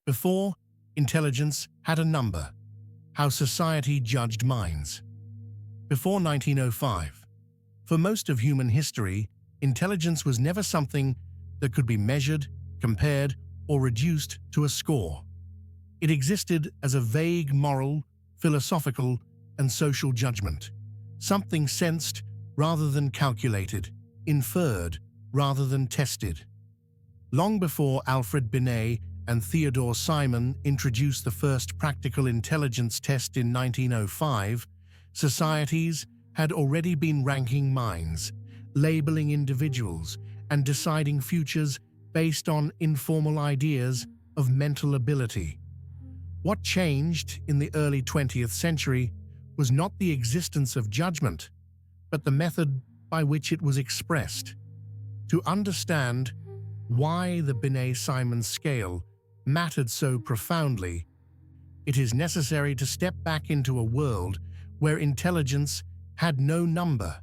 Before, intelligence had a number. How society judged minds. Before 1905, for most of human history, intelligence was never something that could be measured, compared, or reduced to a score. It existed as a vague moral, philosophical, and social judgment, something sensed rather than calculated, inferred rather than tested. Long before Alfred Binet and Theodore Simon introduced the first practical intelligence test in 1905, societies had already been ranking minds, labeling individuals, and deciding futures based on informal ideas of mental ability. What changed in the early 20th century was not the existence of judgment, but the method by which it was expressed. To understand why the Binet-Simon scale mattered so profoundly, it is necessary to step back into a world where intelligence had no number,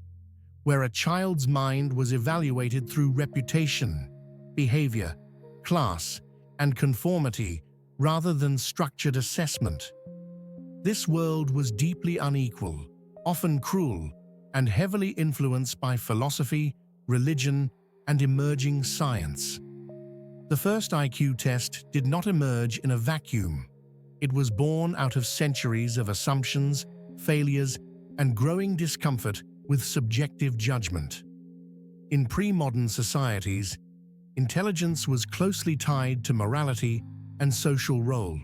where a child's mind was evaluated through reputation, behavior, class, and conformity rather than structured assessment. This world was deeply unequal, often cruel, and heavily influenced by philosophy, religion, and emerging science. The first IQ test did not emerge in a vacuum. It was born out of centuries of assumptions, failures, and growing discomfort with subjective judgment. In pre-modern societies, intelligence was closely tied to morality and social role.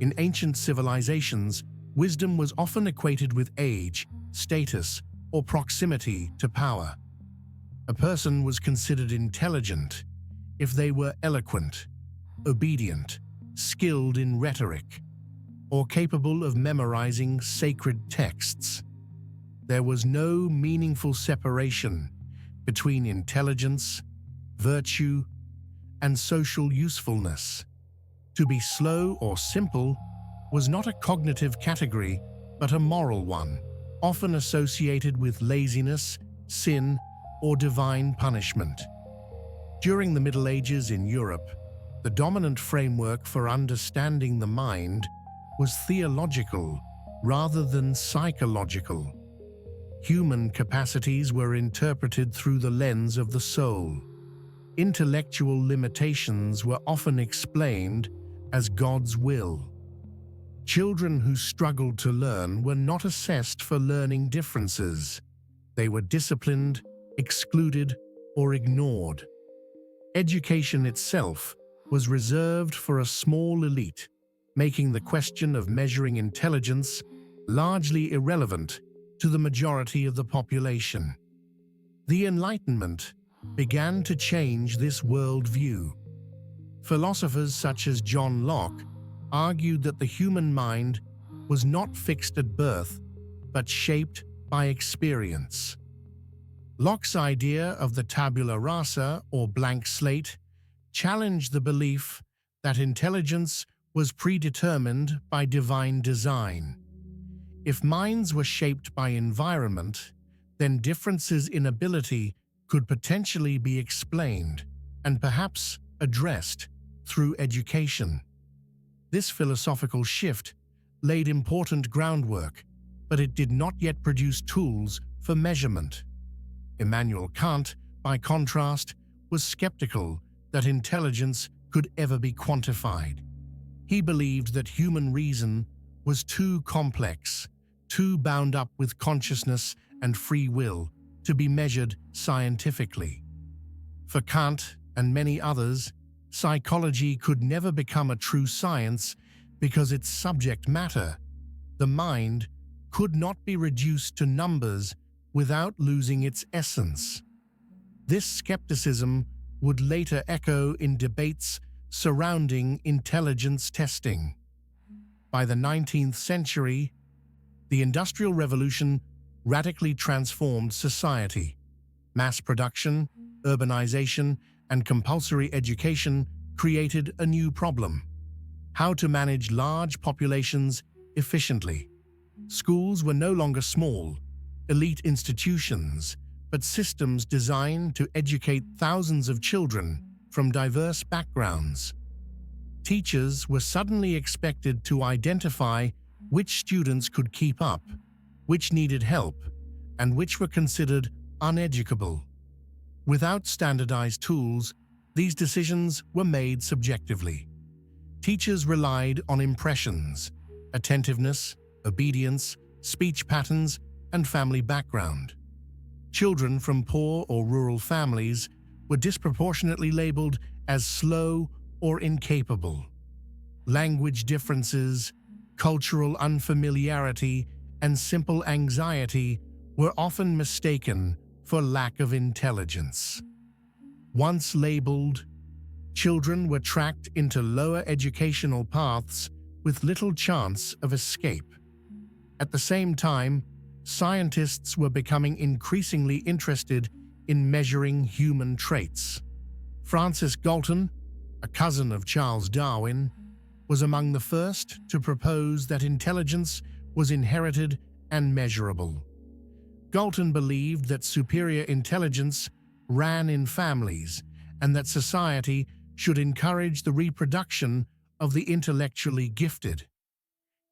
In ancient civilizations, wisdom was often equated with age, status, or proximity to power. A person was considered intelligent if they were eloquent, obedient, skilled in rhetoric, or capable of memorizing sacred texts. There was no meaningful separation between intelligence, virtue, and social usefulness. To be slow or simple was not a cognitive category, but a moral one, often associated with laziness, sin, or divine punishment. During the Middle Ages in Europe, the dominant framework for understanding the mind was theological rather than psychological. Human capacities were interpreted through the lens of the soul. Intellectual limitations were often explained as God's will. Children who struggled to learn were not assessed for learning differences. They were disciplined, excluded, or ignored. Education itself was reserved for a small elite, making the question of measuring intelligence largely irrelevant to the majority of the population. The Enlightenment began to change this worldview. Philosophers such as John Locke argued that the human mind was not fixed at birth, but shaped by experience. Locke's idea of the tabula rasa, or blank slate, challenged the belief that intelligence was predetermined by divine design. If minds were shaped by environment, then differences in ability could potentially be explained and perhaps addressed through education. This philosophical shift laid important groundwork, but it did not yet produce tools for measurement. Immanuel Kant, by contrast, was skeptical that intelligence could ever be quantified. He believed that human reason was too complex, too bound up with consciousness and free will to be measured scientifically. For Kant and many others, psychology could never become a true science because its subject matter, the mind, could not be reduced to numbers without losing its essence. This skepticism would later echo in debates surrounding intelligence testing. By the 19th century, the Industrial Revolution radically transformed society. Mass production, urbanization, and compulsory education created a new problem: how to manage large populations efficiently. Schools were no longer small, elite institutions, but systems designed to educate thousands of children from diverse backgrounds. Teachers were suddenly expected to identify which students could keep up, which needed help, and which were considered uneducable. Without standardized tools, these decisions were made subjectively. Teachers relied on impressions, attentiveness, obedience, speech patterns, and family background. Children from poor or rural families were disproportionately labeled as slow or incapable. Language differences, cultural unfamiliarity, and simple anxiety were often mistaken for lack of intelligence. Once labeled, children were tracked into lower educational paths with little chance of escape. At the same time, scientists were becoming increasingly interested in measuring human traits. Francis Galton, a cousin of Charles Darwin, was among the first to propose that intelligence was inherited and measurable. Galton believed that superior intelligence ran in families and that society should encourage the reproduction of the intellectually gifted.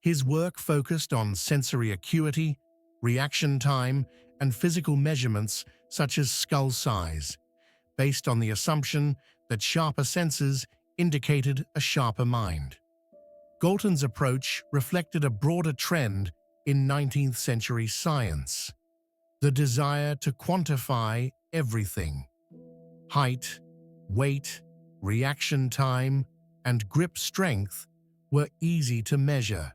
His work focused on sensory acuity, reaction time, and physical measurements such as skull size, based on the assumption that sharper senses indicated a sharper mind. Galton's approach reflected a broader trend in 19th century science: the desire to quantify everything. Height, weight, reaction time, and grip strength were easy to measure,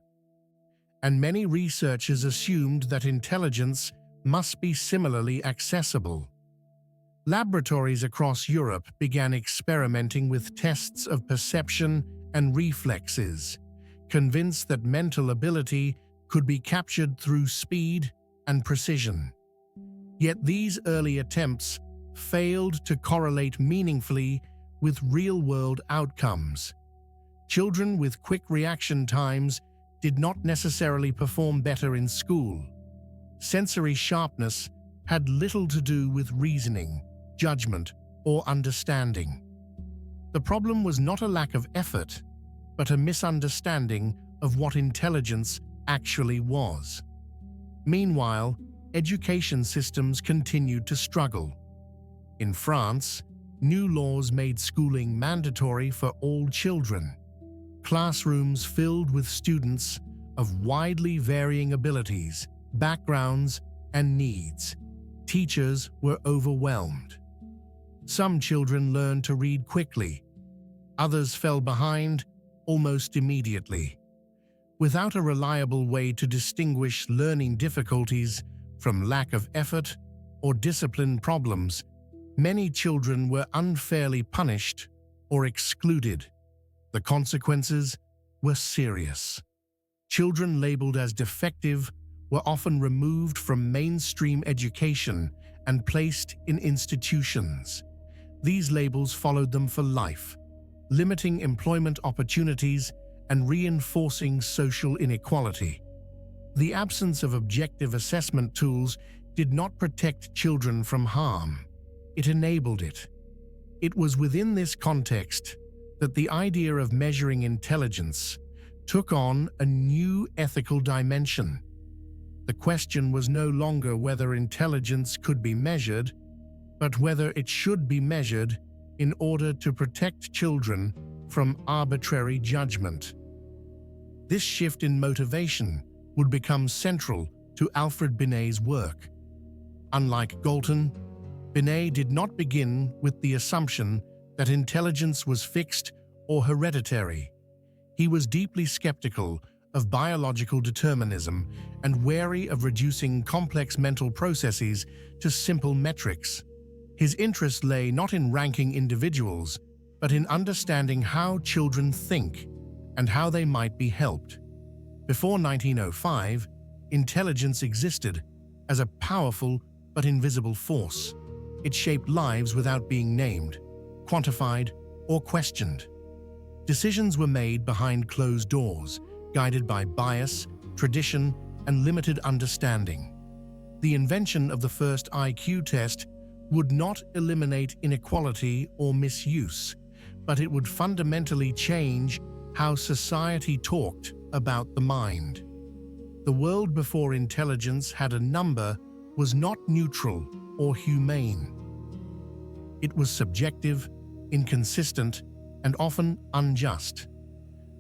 and many researchers assumed that intelligence must be similarly accessible. Laboratories across Europe began experimenting with tests of perception and reflexes, convinced that mental ability could be captured through speed and precision. Yet these early attempts failed to correlate meaningfully with real-world outcomes. Children with quick reaction times did not necessarily perform better in school. Sensory sharpness had little to do with reasoning, judgment, or understanding. The problem was not a lack of effort, but a misunderstanding of what intelligence actually was. Meanwhile, education systems continued to struggle. In France, new laws made schooling mandatory for all children. Classrooms filled with students of widely varying abilities, backgrounds, and needs. Teachers were overwhelmed. Some children learned to read quickly. Others fell behind almost immediately. Without a reliable way to distinguish learning difficulties from lack of effort or discipline problems, many children were unfairly punished or excluded. The consequences were serious. Children labeled as defective were often removed from mainstream education and placed in institutions. These labels followed them for life, limiting employment opportunities and reinforcing social inequality. The absence of objective assessment tools did not protect children from harm. It enabled it. It was within this context that the idea of measuring intelligence took on a new ethical dimension. The question was no longer whether intelligence could be measured, but whether it should be measured in order to protect children from arbitrary judgment. This shift in motivation would become central to Alfred Binet's work. Unlike Galton, Binet did not begin with the assumption that intelligence was fixed or hereditary. He was deeply skeptical of biological determinism and wary of reducing complex mental processes to simple metrics. His interest lay not in ranking individuals, but in understanding how children think and how they might be helped. Before 1905, intelligence existed as a powerful but invisible force. It shaped lives without being named, quantified, or questioned. Decisions were made behind closed doors, guided by bias, tradition, and limited understanding. The invention of the first IQ test would not eliminate inequality or misuse, but it would fundamentally change how society talked about the mind. The world before intelligence had a number was not neutral or humane. It was subjective, inconsistent, and often unjust.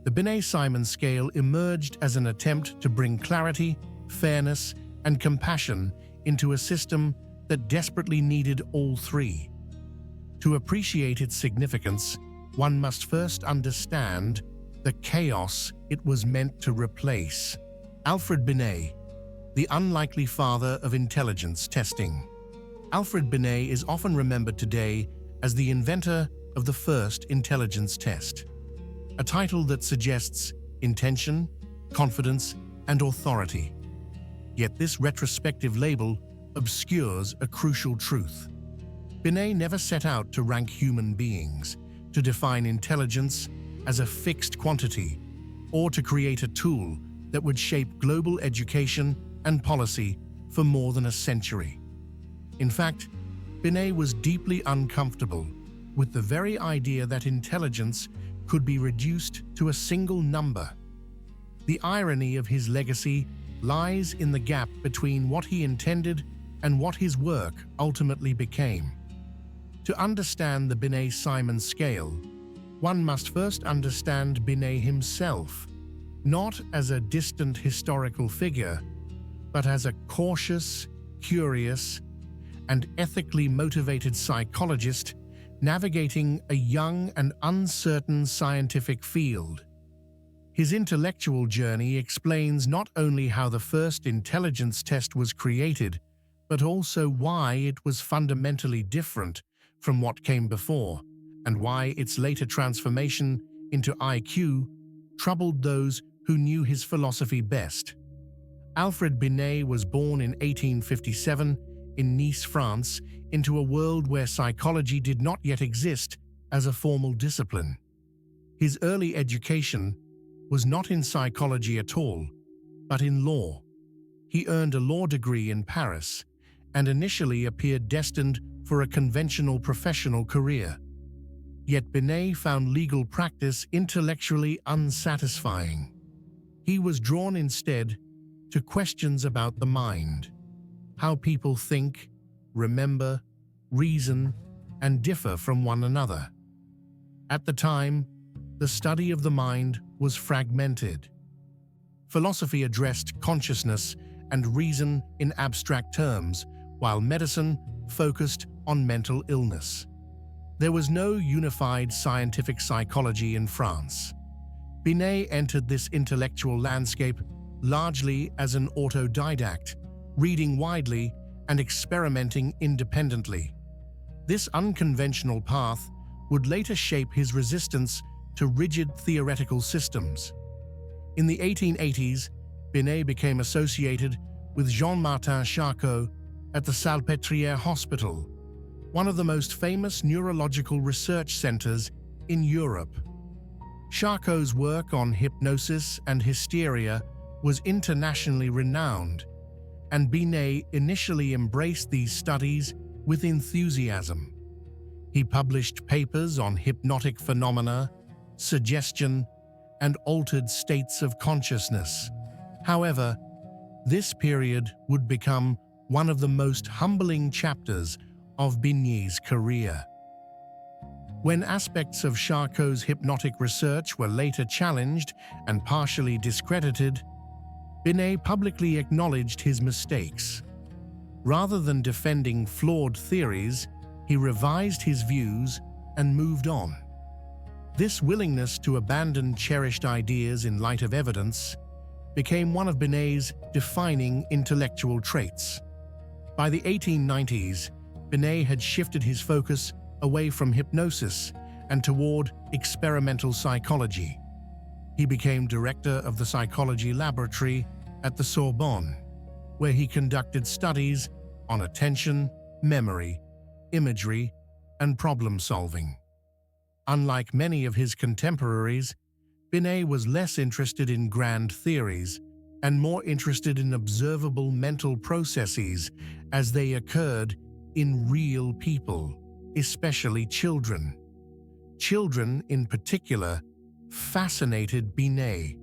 The Binet-Simon scale emerged as an attempt to bring clarity, fairness, and compassion into a system that desperately needed all three. To appreciate its significance, one must first understand the chaos it was meant to replace. Alfred Binet, the unlikely father of intelligence testing. Alfred Binet is often remembered today as the inventor of the first intelligence test, a title that suggests intention, confidence, and authority. Yet this retrospective label obscures a crucial truth. Binet never set out to rank human beings, to define intelligence as a fixed quantity, or to create a tool that would shape global education and policy for more than a century. In fact, Binet was deeply uncomfortable with the very idea that intelligence could be reduced to a single number. The irony of his legacy lies in the gap between what he intended and what his work ultimately became. To understand the Binet-Simon scale, one must first understand Binet himself, not as a distant historical figure, but as a cautious, curious, and ethically motivated psychologist navigating a young and uncertain scientific field. His intellectual journey explains not only how the first intelligence test was created, but also why it was fundamentally different from what came before, and why its later transformation into IQ troubled those who knew his philosophy best. Alfred Binet was born in 1857 in Nice, France, into a world where psychology did not yet exist as a formal discipline. His early education was not in psychology at all, but in law. He earned a law degree in Paris and initially appeared destined for a conventional professional career. Yet Binet found legal practice intellectually unsatisfying. He was drawn instead to questions about the mind, how people think, remember, reason, and differ from one another. At the time, the study of the mind was fragmented. Philosophy addressed consciousness and reason in abstract terms, while medicine focused on mental illness. There was no unified scientific psychology in France. Binet entered this intellectual landscape largely as an autodidact, reading widely and experimenting independently. This unconventional path would later shape his resistance to rigid theoretical systems. In the 1880s, Binet became associated with Jean-Martin Charcot at the Salpêtrière Hospital, one of the most famous neurological research centers in Europe. Charcot's work on hypnosis and hysteria was internationally renowned, and Binet initially embraced these studies with enthusiasm. He published papers on hypnotic phenomena, suggestion, and altered states of consciousness. However, this period would become one of the most humbling chapters of Binet's career. When aspects of Charcot's hypnotic research were later challenged and partially discredited, Binet publicly acknowledged his mistakes. Rather than defending flawed theories, he revised his views and moved on. This willingness to abandon cherished ideas in light of evidence became one of Binet's defining intellectual traits. By the 1890s, Binet had shifted his focus away from hypnosis and toward experimental psychology. He became director of the psychology laboratory at the Sorbonne, where he conducted studies on attention, memory, imagery, and problem-solving. Unlike many of his contemporaries, Binet was less interested in grand theories and more interested in observable mental processes as they occurred in real people, especially children. children in particular fascinated Binet.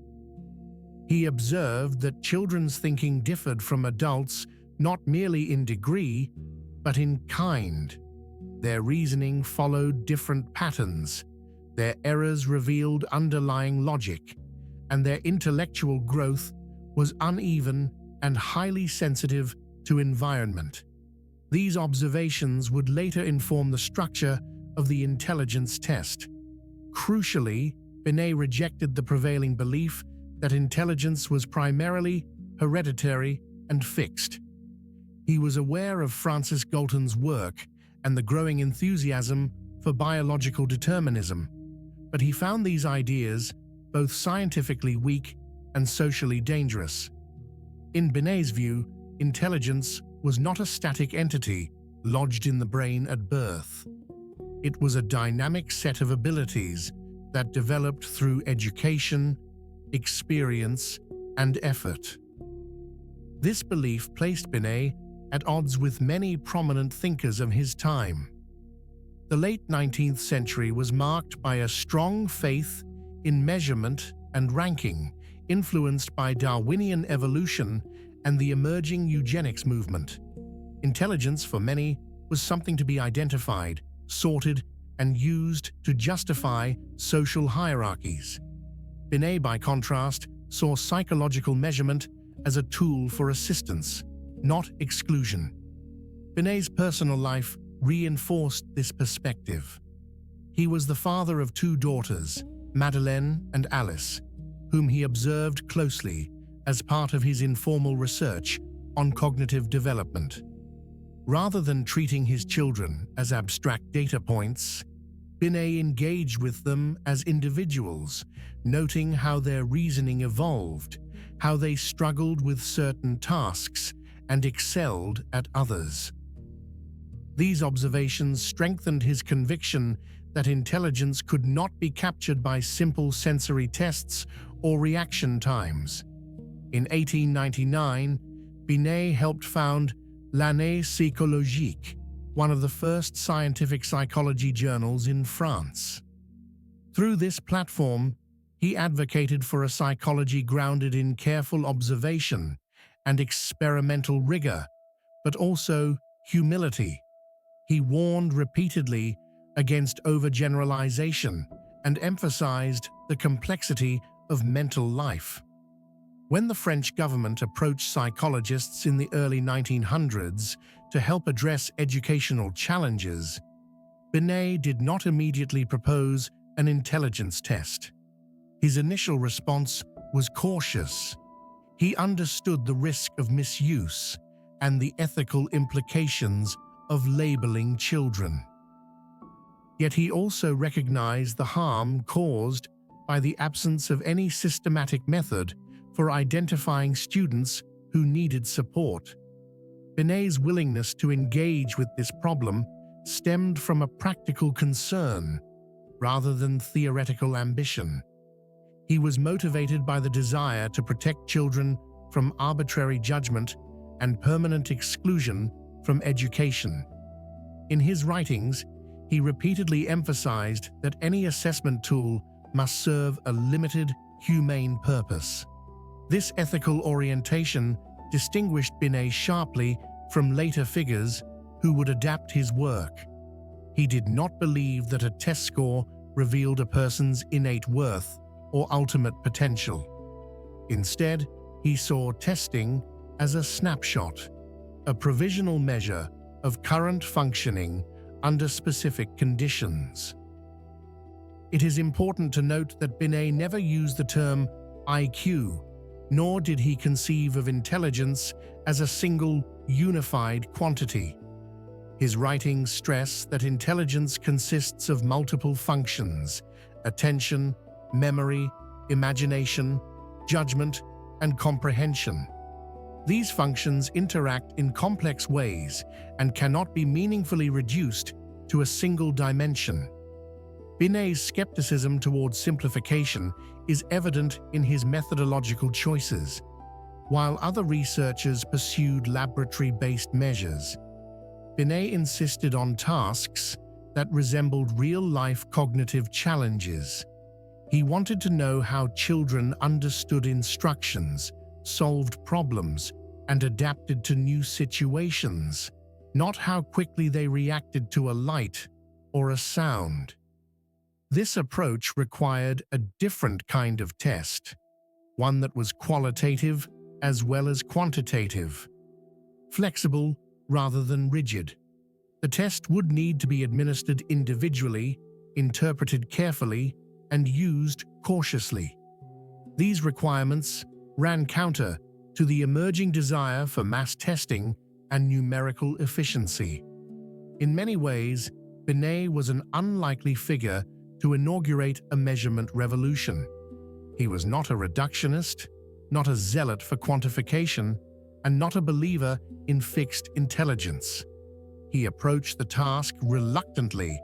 He observed that children's thinking differed from adults not merely in degree, but in kind. Their reasoning followed different patterns, their errors revealed underlying logic, and their intellectual growth was uneven and highly sensitive to environment. These observations would later inform the structure of the intelligence test. Crucially, Binet rejected the prevailing belief that intelligence was primarily hereditary and fixed. He was aware of Francis Galton's work and the growing enthusiasm for biological determinism, but he found these ideas both scientifically weak and socially dangerous. In Binet's view, intelligence was not a static entity lodged in the brain at birth. It was a dynamic set of abilities that developed through education, experience, and effort. This belief placed Binet at odds with many prominent thinkers of his time. The late 19th century was marked by a strong faith in measurement and ranking, influenced by Darwinian evolution and the emerging eugenics movement. Intelligence, for many, was something to be identified, sorted, and used to justify social hierarchies. Binet, by contrast, saw psychological measurement as a tool for assistance, not exclusion. Binet's personal life reinforced this perspective. He was the father of two daughters, Madeleine and Alice, whom he observed closely as part of his informal research on cognitive development. Rather than treating his children as abstract data points, Binet engaged with them as individuals, noting how their reasoning evolved, how they struggled with certain tasks and excelled at others. These observations strengthened his conviction that intelligence could not be captured by simple sensory tests or reaction times. In 1899, Binet helped found L'Année Psychologique, one of the first scientific psychology journals in France. Through this platform, he advocated for a psychology grounded in careful observation and experimental rigor, but also humility. He warned repeatedly against overgeneralization and emphasized the complexity of mental life. When the French government approached psychologists in the early 1900s to help address educational challenges, Binet did not immediately propose an intelligence test. His initial response was cautious. He understood the risk of misuse and the ethical implications of labeling children. Yet he also recognized the harm caused by the absence of any systematic method for identifying students who needed support. Binet's willingness to engage with this problem stemmed from a practical concern rather than theoretical ambition. He was motivated by the desire to protect children from arbitrary judgment and permanent exclusion from education. In his writings, he repeatedly emphasized that any assessment tool must serve a limited, humane purpose. This ethical orientation distinguished Binet sharply from later figures who would adapt his work. He did not believe that a test score revealed a person's innate worth or ultimate potential. Instead, he saw testing as a snapshot, a provisional measure of current functioning under specific conditions. It is important to note that Binet never used the term IQ, nor did he conceive of intelligence as a single, unified quantity. His writings stress that intelligence consists of multiple functions: attention, memory, imagination, judgment, and comprehension. These functions interact in complex ways and cannot be meaningfully reduced to a single dimension. Binet's skepticism towards simplification is evident in his methodological choices. While other researchers pursued laboratory-based measures, Binet insisted on tasks that resembled real-life cognitive challenges. He wanted to know how children understood instructions, solved problems, and adapted to new situations, not how quickly they reacted to a light or a sound. This approach required a different kind of test, one that was qualitative as well as quantitative, flexible rather than rigid. The test would need to be administered individually, interpreted carefully, and used cautiously. These requirements ran counter to the emerging desire for mass testing and numerical efficiency. In many ways, Binet was an unlikely figure to inaugurate a measurement revolution. He was not a reductionist, not a zealot for quantification, and not a believer in fixed intelligence. He approached the task reluctantly,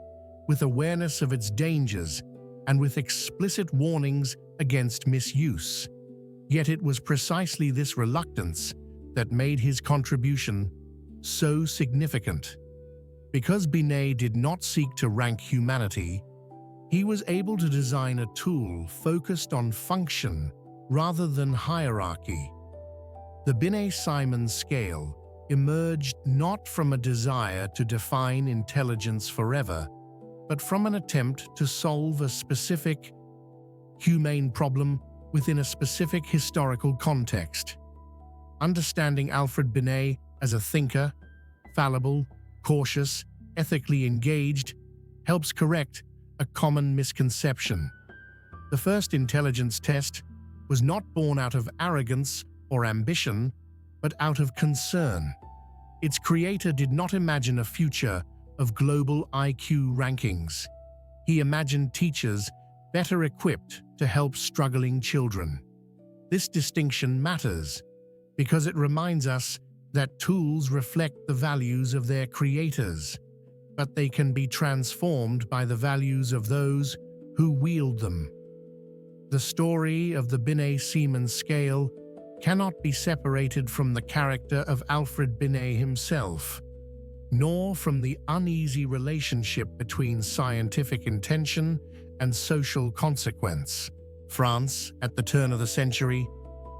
with awareness of its dangers and with explicit warnings against misuse. Yet it was precisely this reluctance that made his contribution so significant. Because Binet did not seek to rank humanity, he was able to design a tool focused on function rather than hierarchy. The Binet-Simon scale emerged not from a desire to define intelligence forever, but from an attempt to solve a specific, humane problem within a specific historical context. Understanding Alfred Binet as a thinker, fallible, cautious, ethically engaged, helps correct a common misconception. The first intelligence test was not born out of arrogance or ambition, but out of concern. Its creator did not imagine a future of global IQ rankings. He imagined teachers better equipped to help struggling children. This distinction matters because it reminds us that tools reflect the values of their creators, but they can be transformed by the values of those who wield them. The story of the Binet-Simon scale cannot be separated from the character of Alfred Binet himself, nor from the uneasy relationship between scientific intention and social consequence. France, at the turn of the century,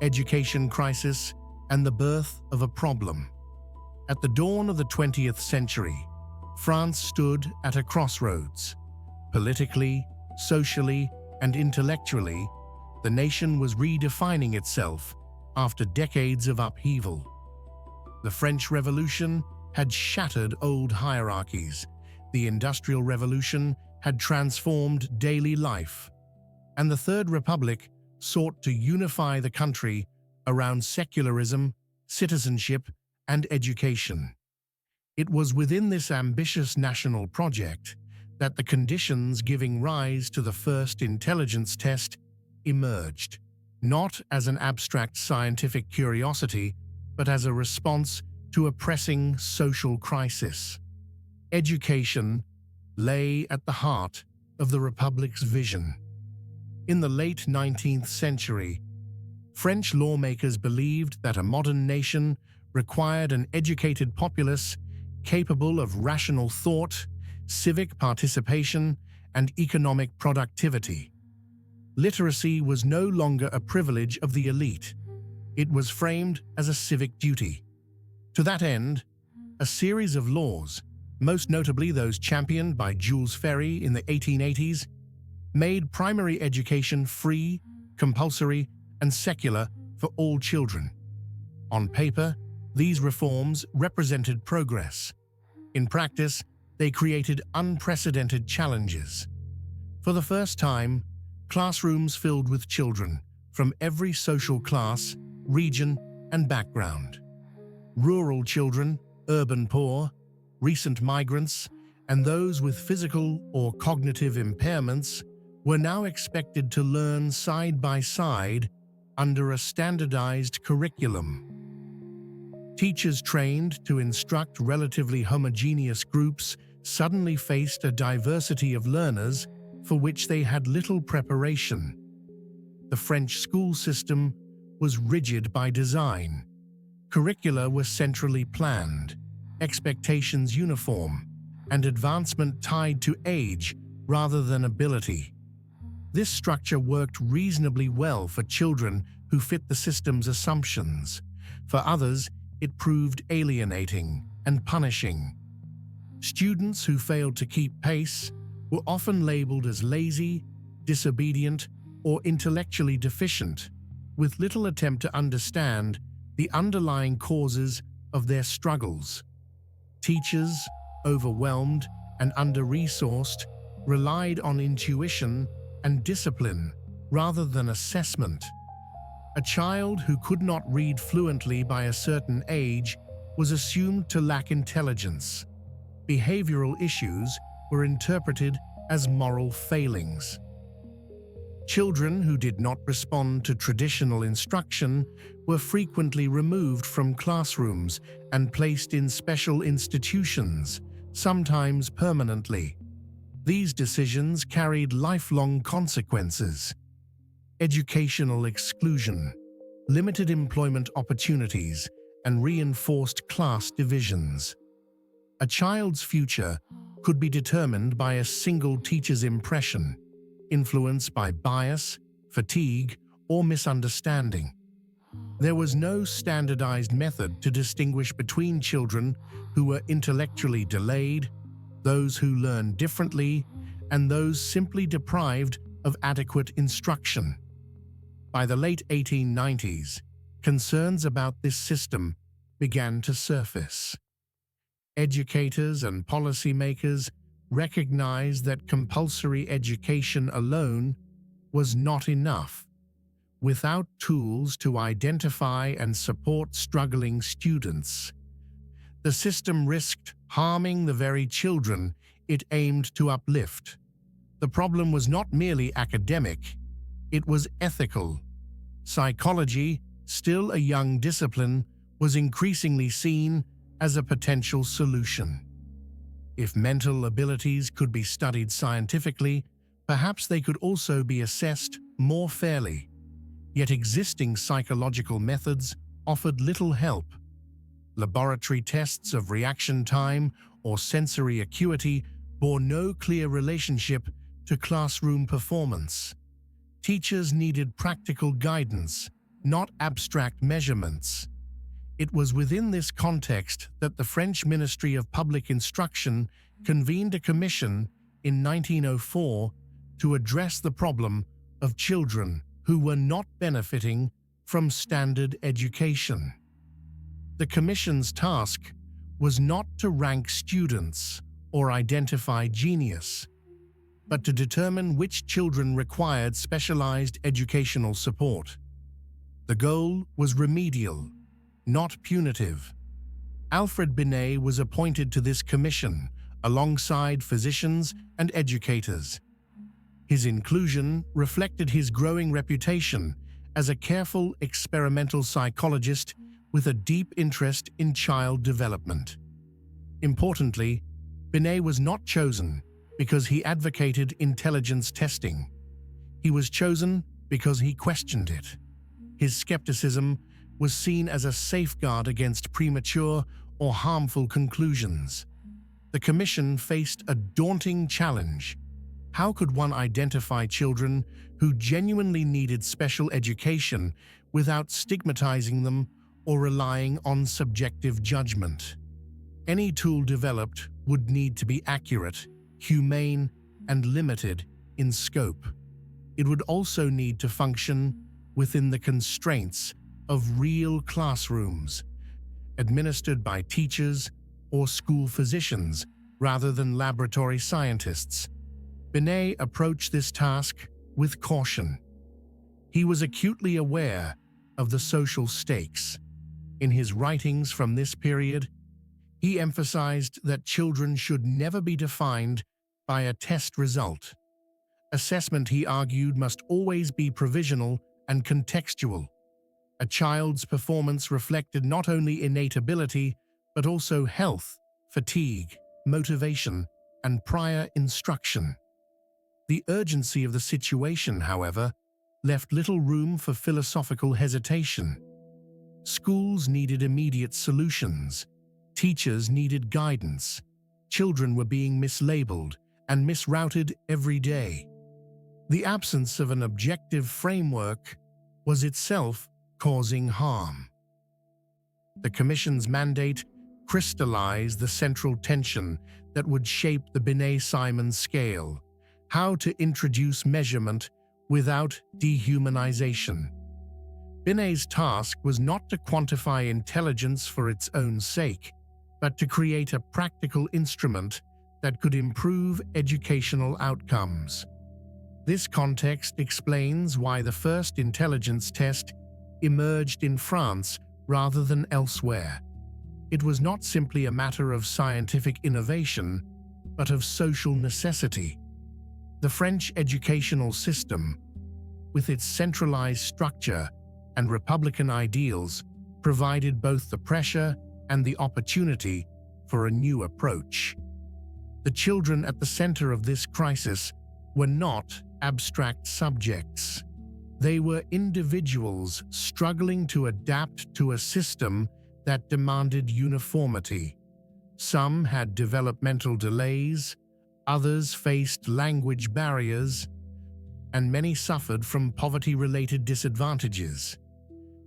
education crisis, and the birth of a problem. At the dawn of the 20th century, France stood at a crossroads. Politically, socially, and intellectually, the nation was redefining itself after decades of upheaval. The French Revolution had shattered old hierarchies. The Industrial Revolution had transformed daily life. And the Third Republic sought to unify the country around secularism, citizenship, and education. It was within this ambitious national project that the conditions giving rise to the first intelligence test emerged, not as an abstract scientific curiosity, but as a response to a pressing social crisis. Education lay at the heart of the Republic's vision. In the late 19th century, French lawmakers believed that a modern nation required an educated populace capable of rational thought, civic participation, and economic productivity. Literacy was no longer a privilege of the elite. It was framed as a civic duty. To that end, a series of laws, most notably those championed by Jules Ferry in the 1880s, made primary education free, compulsory, and secular for all children. On paper, these reforms represented progress. In practice, they created unprecedented challenges. For the first time, classrooms filled with children from every social class, region, and background. Rural children, urban poor, recent migrants, and those with physical or cognitive impairments were now expected to learn side by side under a standardized curriculum. Teachers trained to instruct relatively homogeneous groups suddenly faced a diversity of learners for which they had little preparation. The French school system was rigid by design. Curricula were centrally planned, expectations uniform, and advancement tied to age rather than ability. This structure worked reasonably well for children who fit the system's assumptions. For others, it proved alienating and punishing. Students who failed to keep pace were often labeled as lazy, disobedient, or intellectually deficient, with little attempt to understand the underlying causes of their struggles. Teachers, overwhelmed and under-resourced, relied on intuition and discipline rather than assessment. A child who could not read fluently by a certain age was assumed to lack intelligence. Behavioral issues were interpreted as moral failings. Children who did not respond to traditional instruction were frequently removed from classrooms and placed in special institutions, sometimes permanently. These decisions carried lifelong consequences. Educational exclusion, limited employment opportunities, and reinforced class divisions. A child's future could be determined by a single teacher's impression, influenced by bias, fatigue, or misunderstanding. There was no standardized method to distinguish between children who were intellectually delayed, those who learned differently, and those simply deprived of adequate instruction. By the late 1890s, concerns about this system began to surface. Educators and policymakers recognized that compulsory education alone was not enough. Without tools to identify and support struggling students, the system risked harming the very children it aimed to uplift. The problem was not merely academic, it was ethical. Psychology, still a young discipline, was increasingly seen as a potential solution. If mental abilities could be studied scientifically, perhaps they could also be assessed more fairly. Yet existing psychological methods offered little help. Laboratory tests of reaction time or sensory acuity bore no clear relationship to classroom performance. Teachers needed practical guidance, not abstract measurements. It was within this context that the French Ministry of Public Instruction convened a commission in 1904 to address the problem of children who were not benefiting from standard education. The commission's task was not to rank students or identify genius, but to determine which children required specialized educational support. The goal was remedial, not punitive. Alfred Binet was appointed to this commission alongside physicians and educators. His inclusion reflected his growing reputation as a careful experimental psychologist with a deep interest in child development. Importantly, Binet was not chosen because he advocated intelligence testing. He was chosen because he questioned it. His skepticism was seen as a safeguard against premature or harmful conclusions. The commission faced a daunting challenge. How could one identify children who genuinely needed special education without stigmatizing them or relying on subjective judgment? Any tool developed would need to be accurate, humane, and limited in scope. It would also need to function within the constraints of real classrooms, administered by teachers or school physicians rather than laboratory scientists. Binet approached this task with caution. He was acutely aware of the social stakes. In his writings from this period, he emphasized that children should never be defined by a test result. Assessment, he argued, must always be provisional and contextual. A child's performance reflected not only innate ability, but also health, fatigue, motivation, and prior instruction. The urgency of the situation, however, left little room for philosophical hesitation. Schools needed immediate solutions. Teachers needed guidance. children were being mislabeled and misrouted every day. The absence of an objective framework was itself causing harm. The Commission's mandate crystallized the central tension that would shape the Binet-Simon scale: how to introduce measurement without dehumanization. Binet's task was not to quantify intelligence for its own sake, but to create a practical instrument that could improve educational outcomes. This context explains why the first intelligence test emerged in France rather than elsewhere. It was not simply a matter of scientific innovation, but of social necessity. The French educational system, with its centralized structure and republican ideals, provided both the pressure and the opportunity for a new approach. The children at the center of this crisis were not abstract subjects. They were individuals struggling to adapt to a system that demanded uniformity. Some had developmental delays, others faced language barriers, and many suffered from poverty-related disadvantages.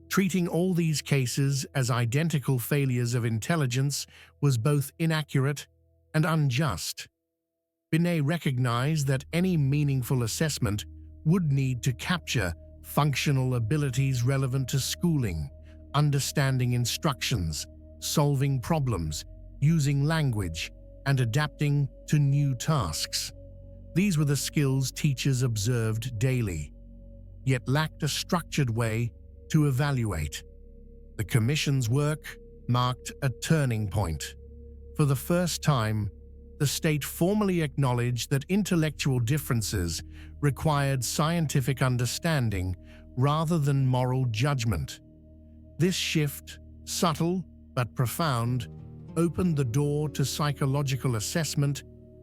Treating all these cases as identical failures of intelligence was both inaccurate and unjust. Binet recognized that any meaningful assessment would need to capture functional abilities relevant to schooling, understanding instructions, solving problems, using language, and adapting to new tasks. These were the skills teachers observed daily, yet lacked a structured way to evaluate. The Commission's work marked a turning point. For the first time, the state formally acknowledged that intellectual differences required scientific understanding rather than moral judgment. This shift, subtle but profound, opened the door to psychological assessment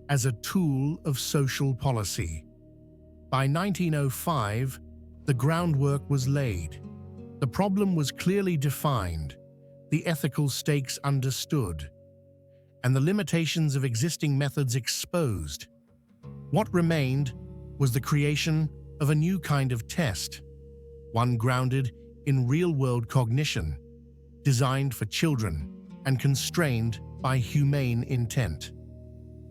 as a tool of social policy. By 1905, the groundwork was laid. The problem was clearly defined, the ethical stakes understood, and the limitations of existing methods exposed. What remained was the creation of a new kind of test, one grounded in real-world cognition, designed for children and constrained by humane intent.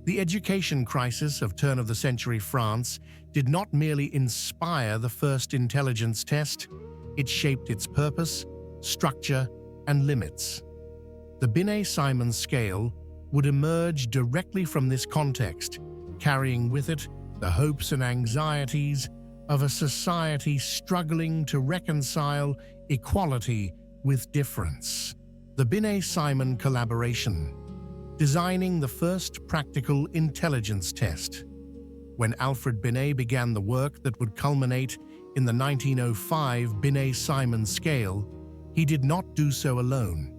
The education crisis of turn-of-the-century France did not merely inspire the first intelligence test, it shaped its purpose, structure, and limits. The Binet-Simon scale would emerge directly from this context, carrying with it the hopes and anxieties of a society struggling to reconcile equality with difference. The Binet-Simon collaboration, designing the first practical intelligence test. When Alfred Binet began the work that would culminate in the 1905 Binet-Simon scale, he did not do so alone.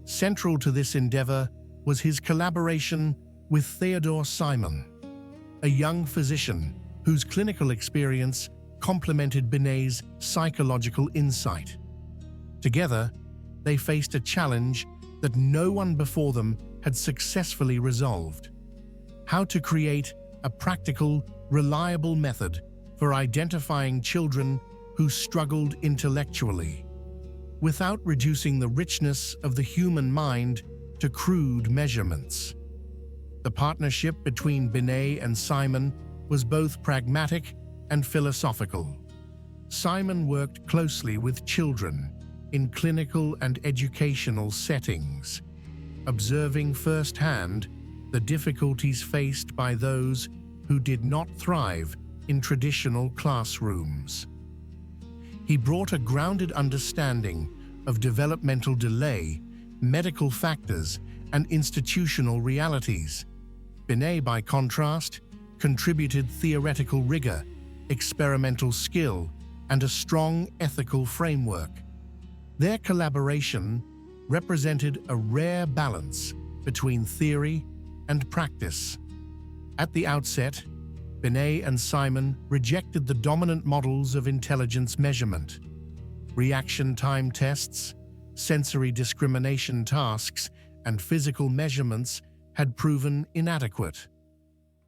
Central to this endeavor was his collaboration with Theodore Simon, a young physician whose clinical experience complemented Binet's psychological insight. Together, they faced a challenge that no one before them had successfully resolved: how to create a practical, reliable method for identifying children who struggled intellectually, without reducing the richness of the human mind to crude measurements. The partnership between Binet and Simon was both pragmatic and philosophical. Simon worked closely with children in clinical and educational settings, observing firsthand the difficulties faced by those who did not thrive in traditional classrooms. He brought a grounded understanding of developmental delay, medical factors, and institutional realities. Binet, by contrast, contributed theoretical rigor, experimental skill, and a strong ethical framework. Their collaboration represented a rare balance between theory and practice. At the outset, Binet and Simon rejected the dominant models of intelligence measurement. Reaction time tests, sensory discrimination tasks, and physical measurements had proven inadequate.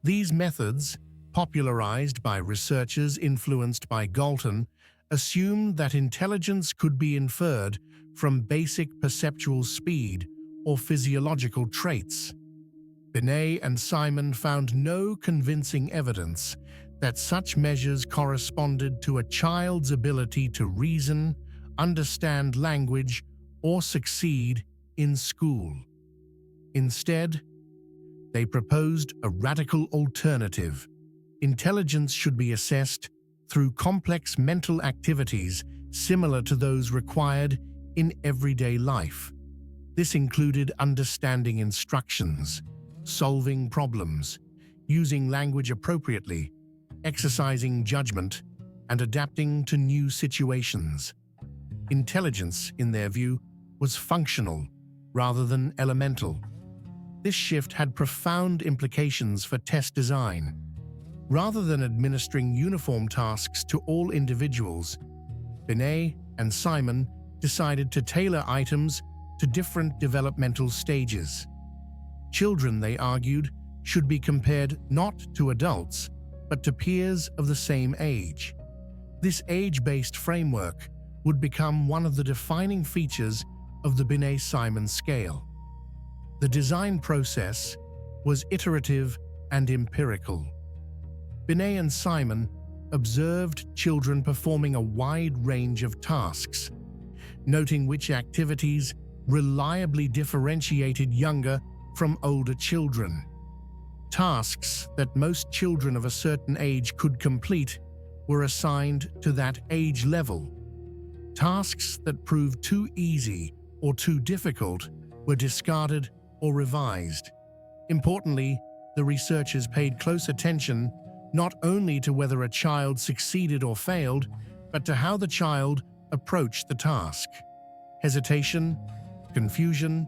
These methods, popularized by researchers influenced by Galton, assumed that intelligence could be inferred from basic perceptual speed or physiological traits. Binet and Simon found no convincing evidence that such measures corresponded to a child's ability to reason, understand language, or succeed in school. Instead, they proposed a radical alternative. Intelligence should be assessed through complex mental activities similar to those required in everyday life. This included understanding instructions, solving problems, using language appropriately, exercising judgment, and adapting to new situations. Intelligence, in their view, was functional rather than elemental. This shift had profound implications for test design. Rather than administering uniform tasks to all individuals, Binet and Simon decided to tailor items to different developmental stages. Children, they argued, should be compared not to adults, but to peers of the same age. This age-based framework would become one of the defining features of the Binet-Simon scale. The design process was iterative and empirical. Binet and Simon observed children performing a wide range of tasks, noting which activities reliably differentiated younger from older children. Tasks that most children of a certain age could complete were assigned to that age level. Tasks that proved too easy or too difficult were discarded or revised. Importantly, the researchers paid close attention not only to whether a child succeeded or failed, but to how the child approached the task. Hesitation, confusion,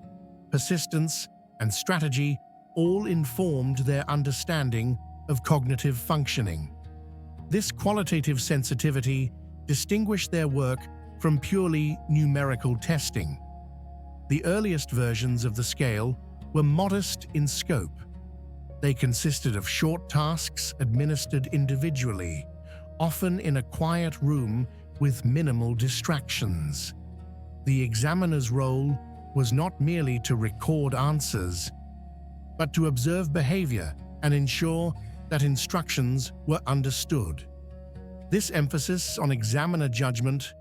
persistence, and strategy all informed their understanding of cognitive functioning. This qualitative sensitivity distinguished their work from purely numerical testing. The earliest versions of the scale were modest in scope. They consisted of short tasks administered individually, often in a quiet room with minimal distractions. The examiner's role was not merely to record answers, but to observe behavior and ensure that instructions were understood. This emphasis on examiner judgment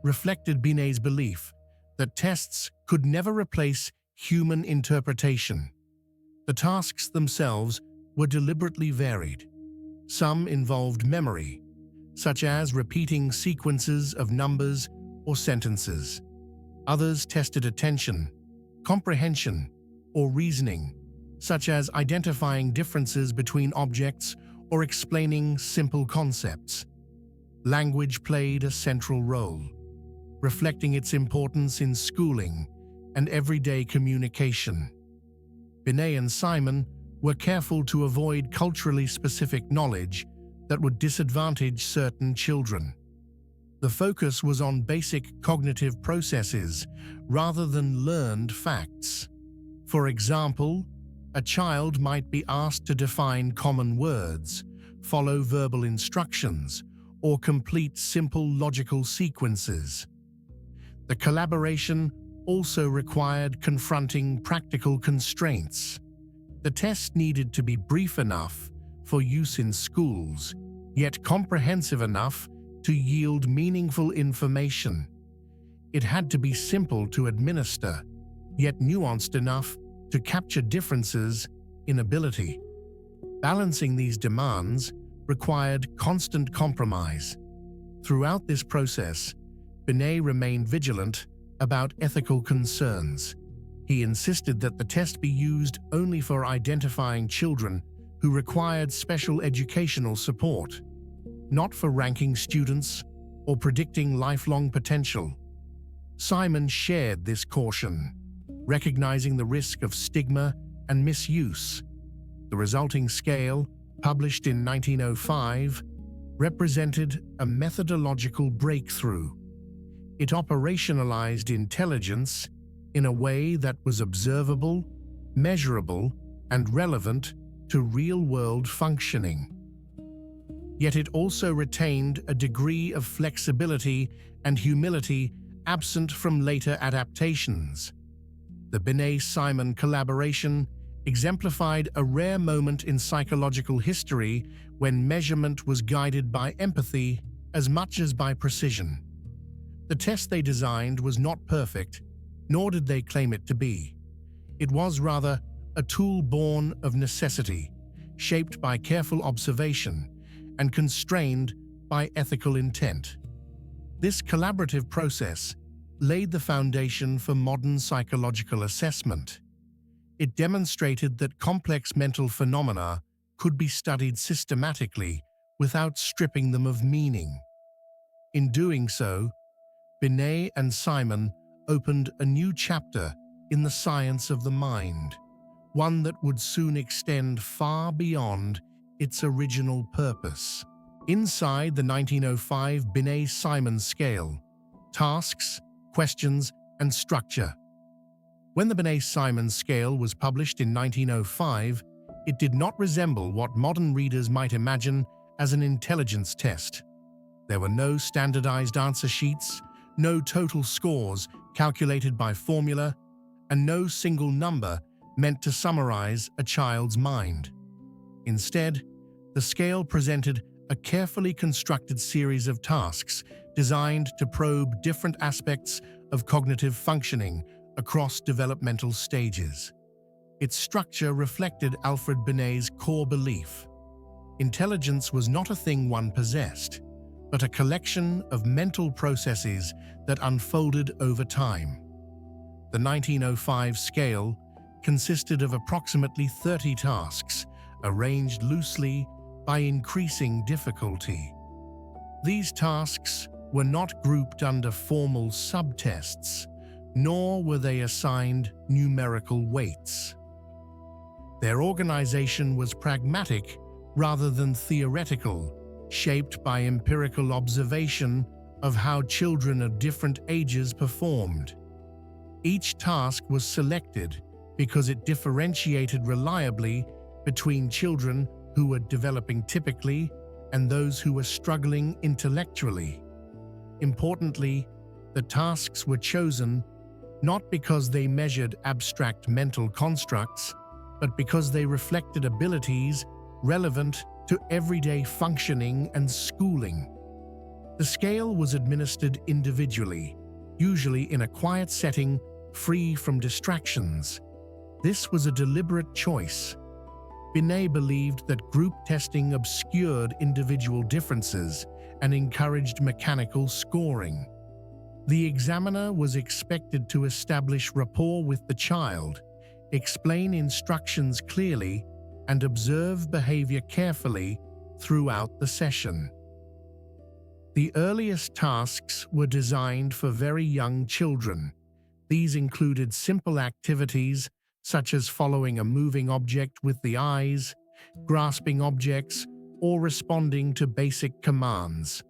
reflected Binet's belief that tests could never replace human interpretation. The tasks themselves were deliberately varied. Some involved memory, such as repeating sequences of numbers or sentences. Others tested attention, comprehension, or reasoning, such as identifying differences between objects or explaining simple concepts. Language played a central role, reflecting its importance in schooling and everyday communication. Binet and Simon were careful to avoid culturally specific knowledge that would disadvantage certain children. The focus was on basic cognitive processes rather than learned facts. For example, a child might be asked to define common words, follow verbal instructions, or complete simple logical sequences. The collaboration also required confronting practical constraints. The test needed to be brief enough for use in schools, yet comprehensive enough to yield meaningful information. It had to be simple to administer, yet nuanced enough to capture differences in ability. Balancing these demands required constant compromise. Throughout this process, Binet remained vigilant about ethical concerns. He insisted that the test be used only for identifying children who required special educational support, not for ranking students or predicting lifelong potential. Simon shared this caution, recognizing the risk of stigma and misuse. The resulting scale, published in 1905, represented a methodological breakthrough. It operationalized intelligence in a way that was observable, measurable, and relevant to real-world functioning. Yet it also retained a degree of flexibility and humility absent from later adaptations. The Binet-Simon collaboration exemplified a rare moment in psychological history when measurement was guided by empathy as much as by precision. The test they designed was not perfect, nor did they claim it to be. It was rather a tool born of necessity, shaped by careful observation and constrained by ethical intent. This collaborative process laid the foundation for modern psychological assessment. It demonstrated that complex mental phenomena could be studied systematically without stripping them of meaning. In doing so, Binet and Simon opened a new chapter in the science of the mind, one that would soon extend far beyond its original purpose. Inside the 1905 Binet-Simon scale, tasks, questions, and structure. When the Binet-Simon scale was published in 1905, it did not resemble what modern readers might imagine as an intelligence test. There were no standardized answer sheets, no total scores calculated by formula, and no single number meant to summarize a child's mind. Instead, the scale presented a carefully constructed series of tasks designed to probe different aspects of cognitive functioning across developmental stages. Its structure reflected Alfred Binet's core belief: intelligence was not a thing one possessed, but a collection of mental processes that unfolded over time. The 1905 scale consisted of approximately 30 tasks, arranged loosely by increasing difficulty. These tasks were not grouped under formal subtests, nor were they assigned numerical weights. Their organization was pragmatic rather than theoretical, shaped by empirical observation of how children of different ages performed. Each task was selected because it differentiated reliably between children who were developing typically and those who were struggling intellectually. Importantly, the tasks were chosen not because they measured abstract mental constructs, but because they reflected abilities relevant to everyday functioning and schooling. The scale was administered individually, usually in a quiet setting free from distractions. This was a deliberate choice. Binet believed that group testing obscured individual differences and encouraged mechanical scoring. The examiner was expected to establish rapport with the child, explain instructions clearly, and observe behavior carefully throughout the session. The earliest tasks were designed for very young children. These included simple activities such as following a moving object with the eyes, grasping objects, or responding to basic commands.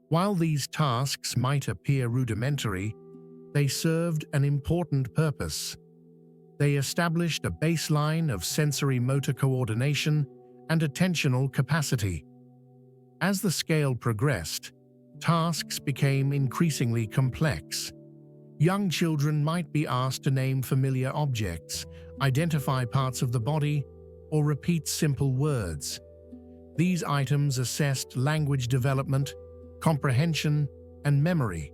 While these tasks might appear rudimentary, they served an important purpose. They established a baseline of sensory-motor coordination and attentional capacity. As the scale progressed, tasks became increasingly complex. Young children might be asked to name familiar objects, identify parts of the body, or repeat simple words. These items assessed language development, comprehension, and memory,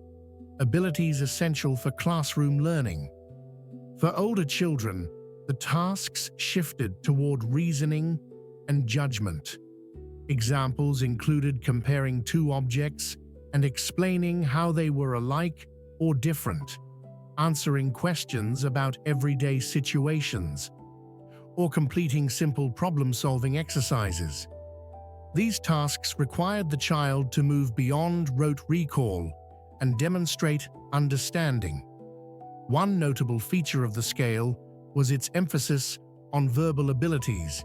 abilities essential for classroom learning. For older children, the tasks shifted toward reasoning and judgment. Examples included comparing two objects and explaining how they were alike or different, answering questions about everyday situations, or completing simple problem-solving exercises. These tasks required the child to move beyond rote recall and demonstrate understanding. One notable feature of the scale was its emphasis on verbal abilities.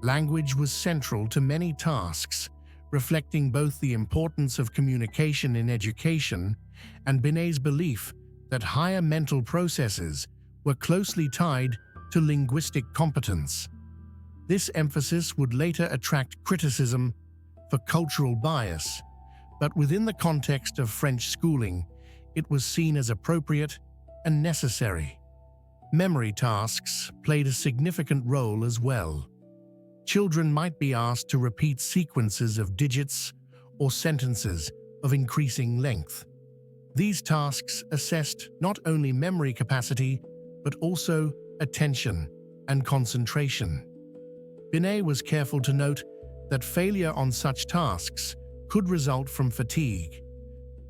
Language was central to many tasks, reflecting both the importance of communication in education and Binet's belief that higher mental processes were closely tied to linguistic competence. This emphasis would later attract criticism for cultural bias, but within the context of French schooling, it was seen as appropriate and necessary. Memory tasks played a significant role as well. Children might be asked to repeat sequences of digits or sentences of increasing length. These tasks assessed not only memory capacity, but also attention and concentration. Binet was careful to note that failure on such tasks could result from fatigue,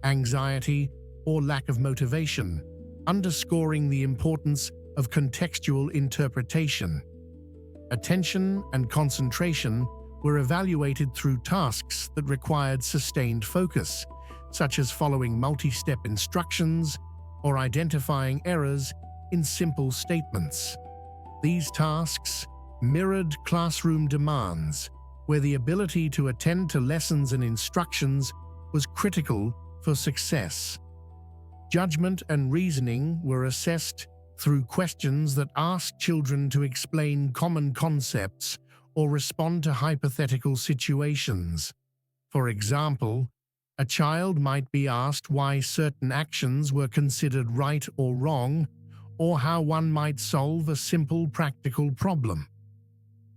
anxiety, or lack of motivation, underscoring the importance of contextual interpretation. Attention and concentration were evaluated through tasks that required sustained focus, such as following multi-step instructions or identifying errors in simple statements. These tasks mirrored classroom demands, where the ability to attend to lessons and instructions was critical for success. Judgment and reasoning were assessed through questions that asked children to explain common concepts or respond to hypothetical situations. For example, a child might be asked why certain actions were considered right or wrong, or how one might solve a simple practical problem.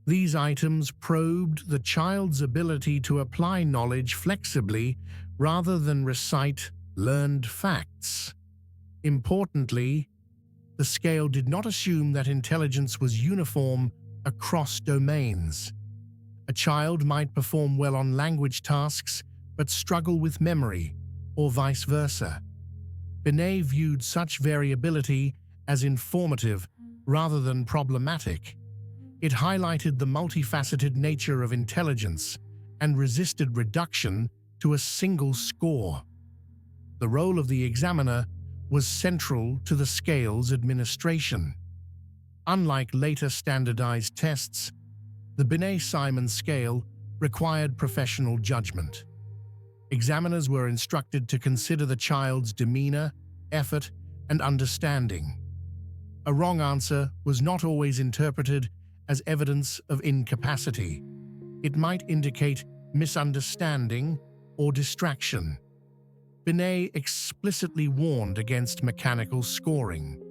These items probed the child's ability to apply knowledge flexibly rather than recite learned facts. Importantly, the scale did not assume that intelligence was uniform across domains. A child might perform well on language tasks but struggle with memory, or vice versa. Binet viewed such variability as informative rather than problematic. It highlighted the multifaceted nature of intelligence and resisted reduction to a single score. The role of the examiner was central to the scale's administration. Unlike later standardized tests, the Binet-Simon scale required professional judgment. Examiners were instructed to consider the child's demeanor, effort, and understanding. A wrong answer was not always interpreted as evidence of incapacity. It might indicate misunderstanding or distraction. Binet explicitly warned against mechanical scoring.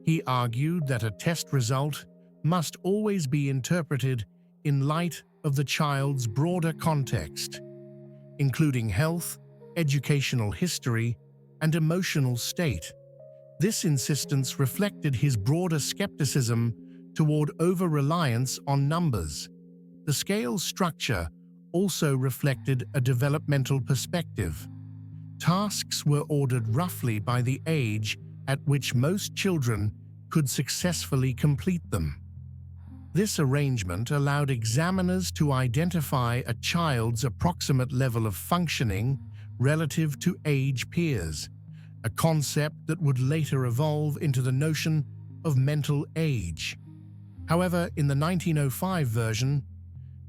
He argued that a test result must always be interpreted in light of the child's broader context, including health, educational history, and emotional state. This insistence reflected his broader skepticism toward over-reliance on numbers. The scale's structure also reflected a developmental perspective. Tasks were ordered roughly by the age at which most children could successfully complete them. This arrangement allowed examiners to identify a child's approximate level of functioning relative to age peers, a concept that would later evolve into the notion of mental age. However, in the 1905 version,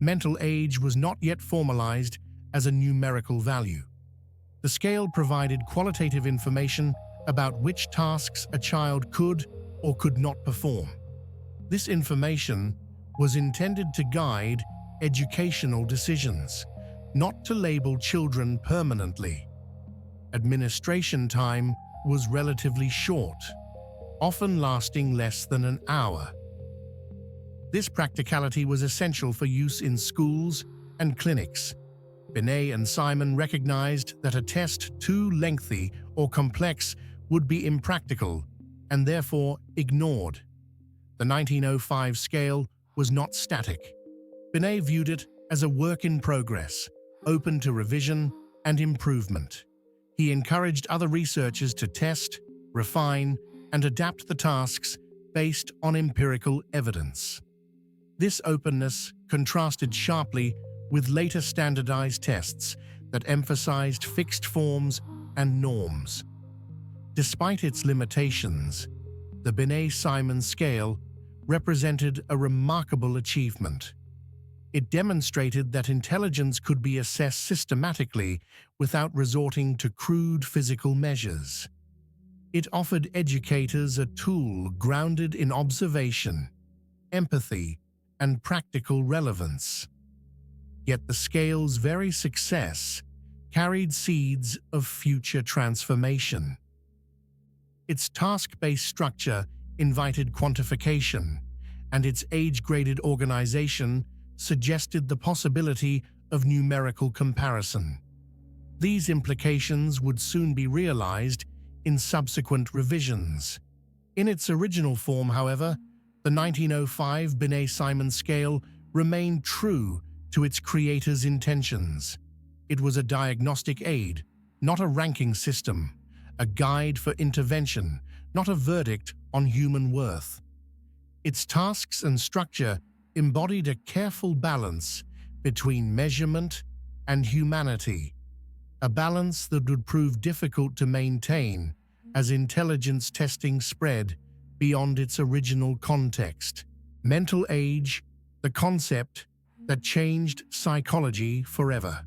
mental age was not yet formalized as a numerical value. The scale provided qualitative information about which tasks a child could or could not perform. This information was intended to guide educational decisions, not to label children permanently. Administration time was relatively short, often lasting less than an hour. This practicality was essential for use in schools and clinics. Binet and Simon recognized that a test too lengthy or complex would be impractical and therefore ignored. The 1905 scale was not static. Binet viewed it as a work in progress, open to revision and improvement. He encouraged other researchers to test, refine, and adapt the tasks based on empirical evidence. This openness contrasted sharply with later standardized tests that emphasized fixed forms and norms. Despite its limitations, the Binet-Simon scale represented a remarkable achievement. It demonstrated that intelligence could be assessed systematically without resorting to crude physical measures. It offered educators a tool grounded in observation, empathy, and practical relevance. Yet the scale's very success carried seeds of future transformation. Its task-based structure invited quantification, and its age-graded organization suggested the possibility of numerical comparison. These implications would soon be realized in subsequent revisions. In its original form, however, the 1905 Binet-Simon scale remained true to its creator's intentions. It was a diagnostic aid, not a ranking system, a guide for intervention, not a verdict on human worth. Its tasks and structure embodied a careful balance between measurement and humanity, a balance that would prove difficult to maintain as intelligence testing spread beyond its original context. Mental age, the concept that changed psychology forever.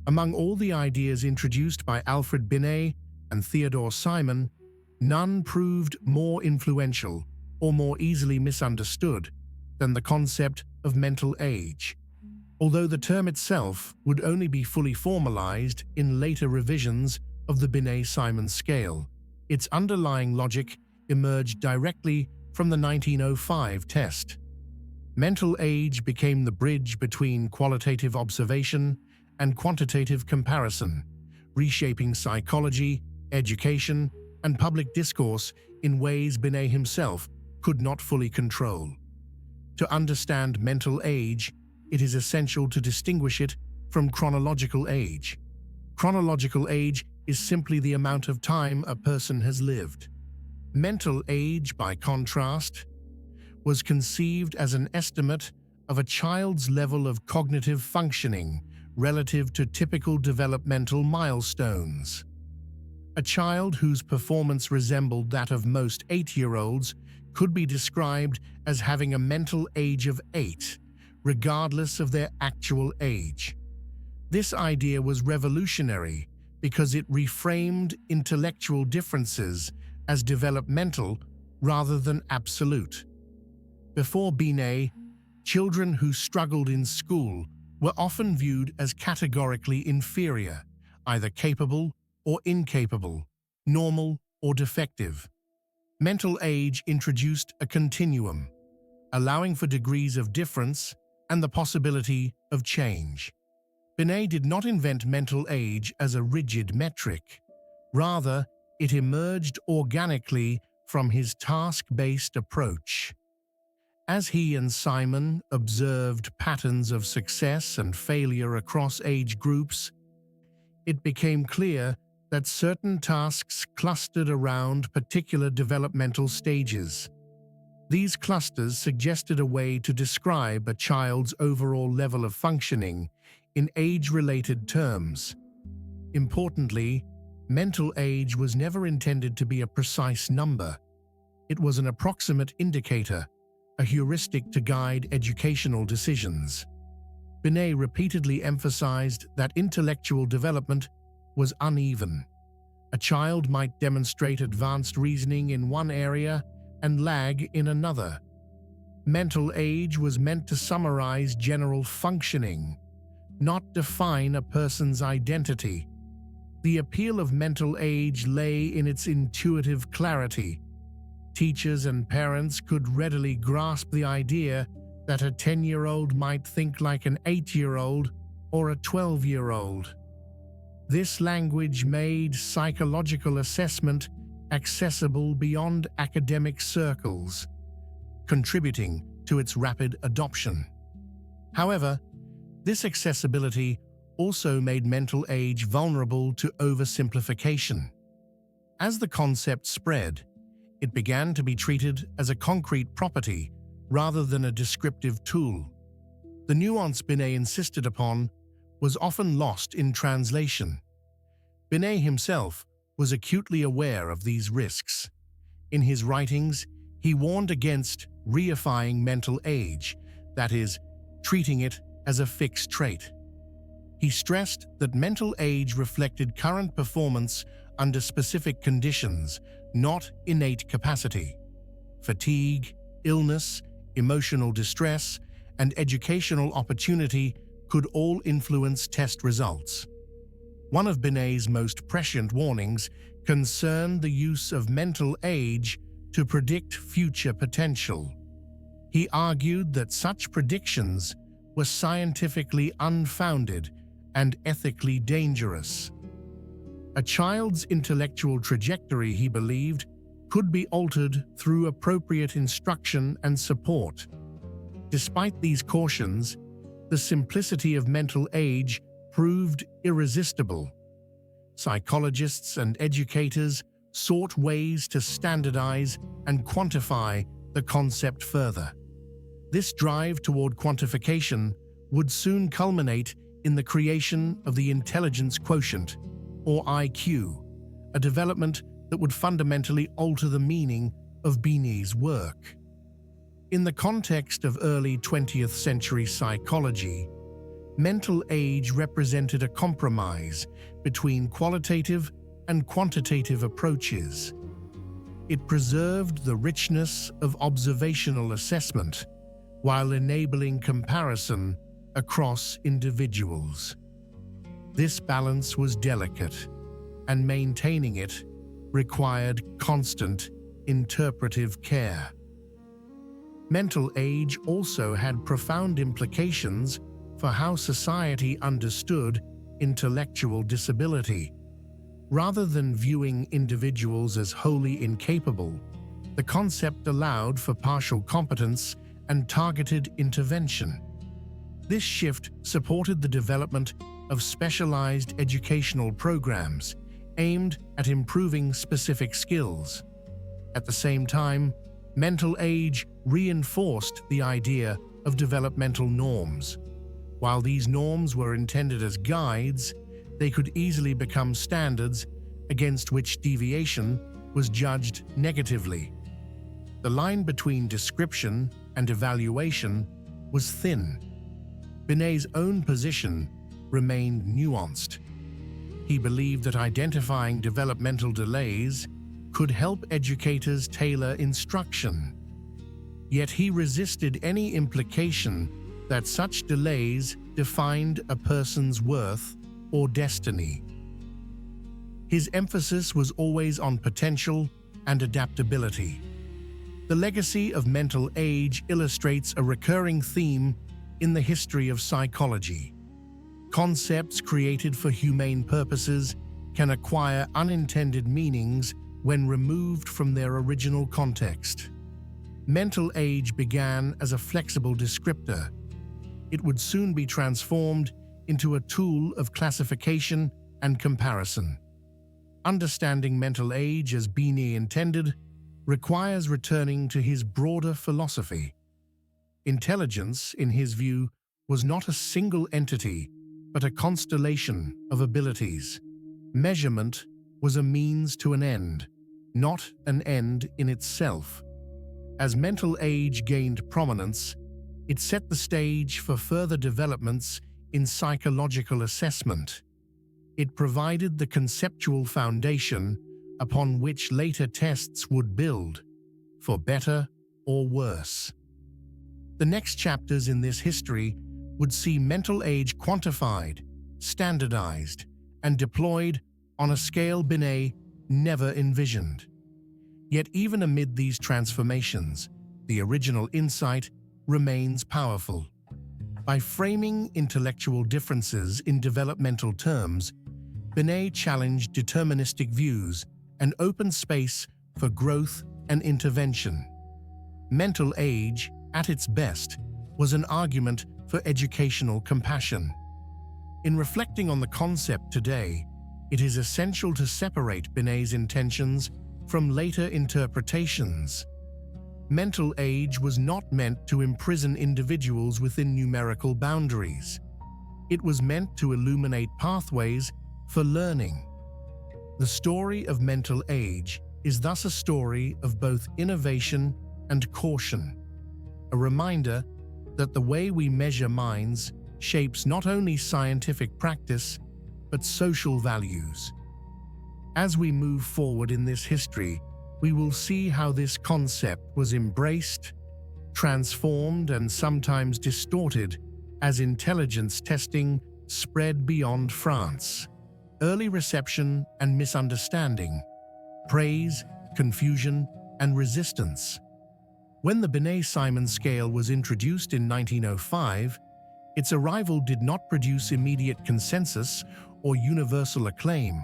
Among all the ideas introduced by Alfred Binet and Theodore Simon, none proved more influential or more easily misunderstood than the concept of mental age. Although the term itself would only be fully formalized in later revisions of the Binet-Simon scale, its underlying logic emerged directly from the 1905 test. Mental age became the bridge between qualitative observation and quantitative comparison, reshaping psychology, education, and public discourse in ways Binet himself could not fully control. To understand mental age, it is essential to distinguish it from chronological age. Chronological age is simply the amount of time a person has lived. Mental age, by contrast, was conceived as an estimate of a child's level of cognitive functioning relative to typical developmental milestones. A child whose performance resembled that of most 8-year-olds could be described as having a mental age of 8, regardless of their actual age. This idea was revolutionary because it reframed intellectual differences as developmental rather than absolute. Before Binet, children who struggled in school were often viewed as categorically inferior, either capable or incapable, normal or defective. Mental age introduced a continuum, allowing for degrees of difference and the possibility of change. Binet did not invent mental age as a rigid metric. Rather, it emerged organically from his task-based approach. As he and Simon observed patterns of success and failure across age groups, it became clear that certain tasks clustered around particular developmental stages. These clusters suggested a way to describe a child's overall level of functioning in age-related terms. Importantly, mental age was never intended to be a precise number. It was an approximate indicator, a heuristic to guide educational decisions. Binet repeatedly emphasized that intellectual development was uneven. A child might demonstrate advanced reasoning in one area and lag in another. Mental age was meant to summarize general functioning, not define a person's identity. The appeal of mental age lay in its intuitive clarity. Teachers and parents could readily grasp the idea that a 10-year-old might think like an 8-year-old or a 12-year-old. This language made psychological assessment accessible beyond academic circles, contributing to its rapid adoption. However, this accessibility also made mental age vulnerable to oversimplification. As the concept spread, it began to be treated as a concrete property rather than a descriptive tool. The nuance Binet insisted upon was often lost in translation. Binet himself was acutely aware of these risks. In his writings, he warned against reifying mental age, that is, treating it as a fixed trait. He stressed that mental age reflected current performance under specific conditions, not innate capacity. Fatigue, illness, emotional distress, and educational opportunity could all influence test results. One of Binet's most prescient warnings concerned the use of mental age to predict future potential. He argued that such predictions were scientifically unfounded and ethically dangerous. A child's intellectual trajectory, he believed, could be altered through appropriate instruction and support. Despite these cautions, the simplicity of mental age proved irresistible. Psychologists and educators sought ways to standardize and quantify the concept further. This drive toward quantification would soon culminate in the creation of the intelligence quotient, or IQ, a development that would fundamentally alter the meaning of Binet's work. In the context of early 20th century psychology, mental age represented a compromise between qualitative and quantitative approaches. It preserved the richness of observational assessment while enabling comparison across individuals. This balance was delicate, and maintaining it required constant interpretive care. Mental age also had profound implications for how society understood intellectual disability. Rather than viewing individuals as wholly incapable, the concept allowed for partial competence and targeted intervention. This shift supported the development of specialized educational programs aimed at improving specific skills. At the same time, mental age reinforced the idea of developmental norms. While these norms were intended as guides, they could easily become standards against which deviation was judged negatively. The line between description and evaluation was thin. Binet's own position remained nuanced. He believed that identifying developmental delays could help educators tailor instruction. Yet he resisted any implication that such delays defined a person's worth or destiny. His emphasis was always on potential and adaptability. The legacy of mental age illustrates a recurring theme in the history of psychology. Concepts created for humane purposes can acquire unintended meanings when removed from their original context. Mental age began as a flexible descriptor. It would soon be transformed into a tool of classification and comparison. Understanding mental age as Binet intended requires returning to his broader philosophy. Intelligence, in his view, was not a single entity, but a constellation of abilities. Measurement was a means to an end, not an end in itself. As mental age gained prominence, it set the stage for further developments in psychological assessment. It provided the conceptual foundation upon which later tests would build, for better or worse. The next chapters in this history would see mental age quantified, standardized, and deployed on a scale Binet never envisioned. Yet even amid these transformations, the original insight remains powerful. By framing intellectual differences in developmental terms, Binet challenged deterministic views and opened space for growth and intervention. Mental age, at its best, was an argument for educational compassion. In reflecting on the concept today, it is essential to separate Binet's intentions from later interpretations. Mental age was not meant to imprison individuals within numerical boundaries. It was meant to illuminate pathways for learning. The story of mental age is thus a story of both innovation and caution, a reminder that the way we measure minds shapes not only scientific practice, but social values. As we move forward in this history, we will see how this concept was embraced, transformed, and sometimes distorted as intelligence testing spread beyond France. Early reception and misunderstanding, praise, confusion, and resistance. When the Binet-Simon scale was introduced in 1905, its arrival did not produce immediate consensus or universal acclaim.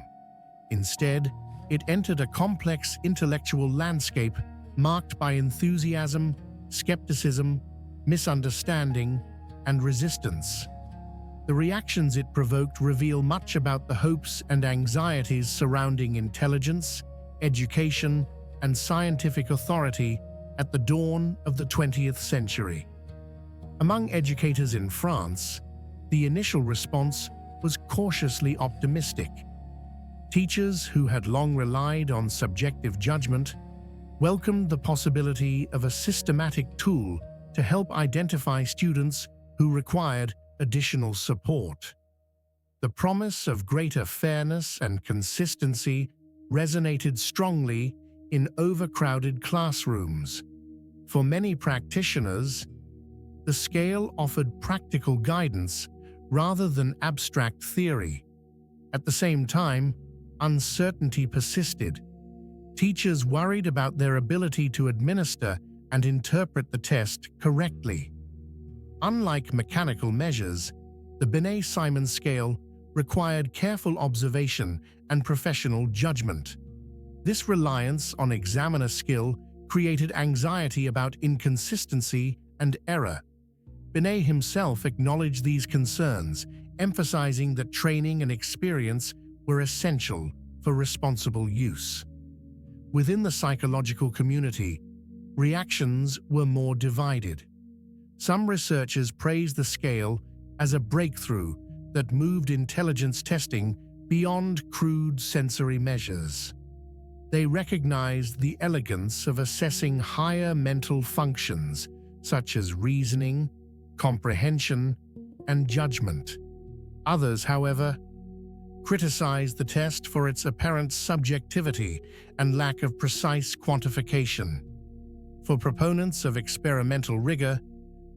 Instead, it entered a complex intellectual landscape marked by enthusiasm, skepticism, misunderstanding, and resistance. The reactions it provoked reveal much about the hopes and anxieties surrounding intelligence, education, and scientific authority at the dawn of the 20th century. Among educators in France, the initial response was cautiously optimistic. Teachers who had long relied on subjective judgment welcomed the possibility of a systematic tool to help identify students who required additional support. The promise of greater fairness and consistency resonated strongly in overcrowded classrooms. For many practitioners, the scale offered practical guidance rather than abstract theory. At the same time, uncertainty persisted. Teachers worried about their ability to administer and interpret the test correctly. Unlike mechanical measures, the Binet-Simon scale required careful observation and professional judgment. This reliance on examiner skill created anxiety about inconsistency and error. Binet himself acknowledged these concerns, emphasizing that training and experience were essential for responsible use. Within the psychological community, reactions were more divided. Some researchers praised the scale as a breakthrough that moved intelligence testing beyond crude sensory measures. They recognized the elegance of assessing higher mental functions such as reasoning, comprehension, and judgment. Others, however, criticized the test for its apparent subjectivity and lack of precise quantification. For proponents of experimental rigor,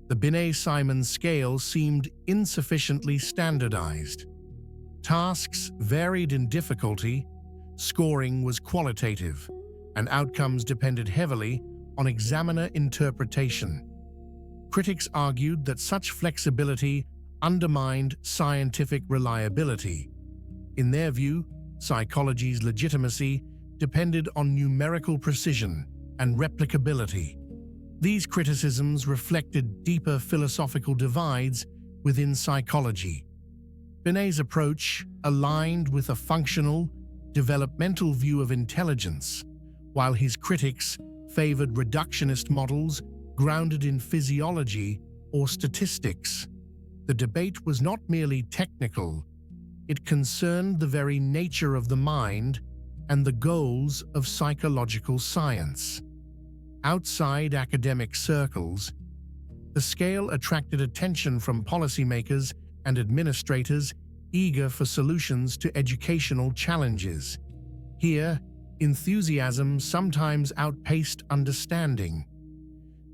the Binet-Simon scale seemed insufficiently standardized. Tasks varied in difficulty, scoring was qualitative, and outcomes depended heavily on examiner interpretation. Critics argued that such flexibility undermined scientific reliability. In their view, psychology's legitimacy depended on numerical precision and replicability. These criticisms reflected deeper philosophical divides within psychology. Binet's approach aligned with a functional, developmental view of intelligence, while his critics favored reductionist models grounded in physiology or statistics. The debate was not merely technical, it concerned the very nature of the mind and the goals of psychological science. Outside academic circles, the scale attracted attention from policymakers and administrators eager for solutions to educational challenges. Here, enthusiasm sometimes outpaced understanding.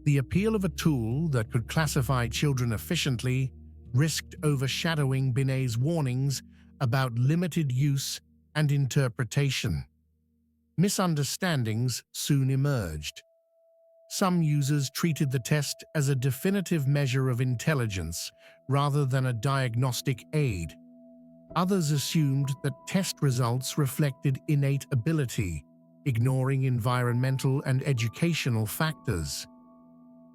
The appeal of a tool that could classify children efficiently risked overshadowing Binet's warnings about limited use and interpretation. Misunderstandings soon emerged. Some users treated the test as a definitive measure of intelligence rather than a diagnostic aid. Others assumed that test results reflected innate ability, ignoring environmental and educational factors.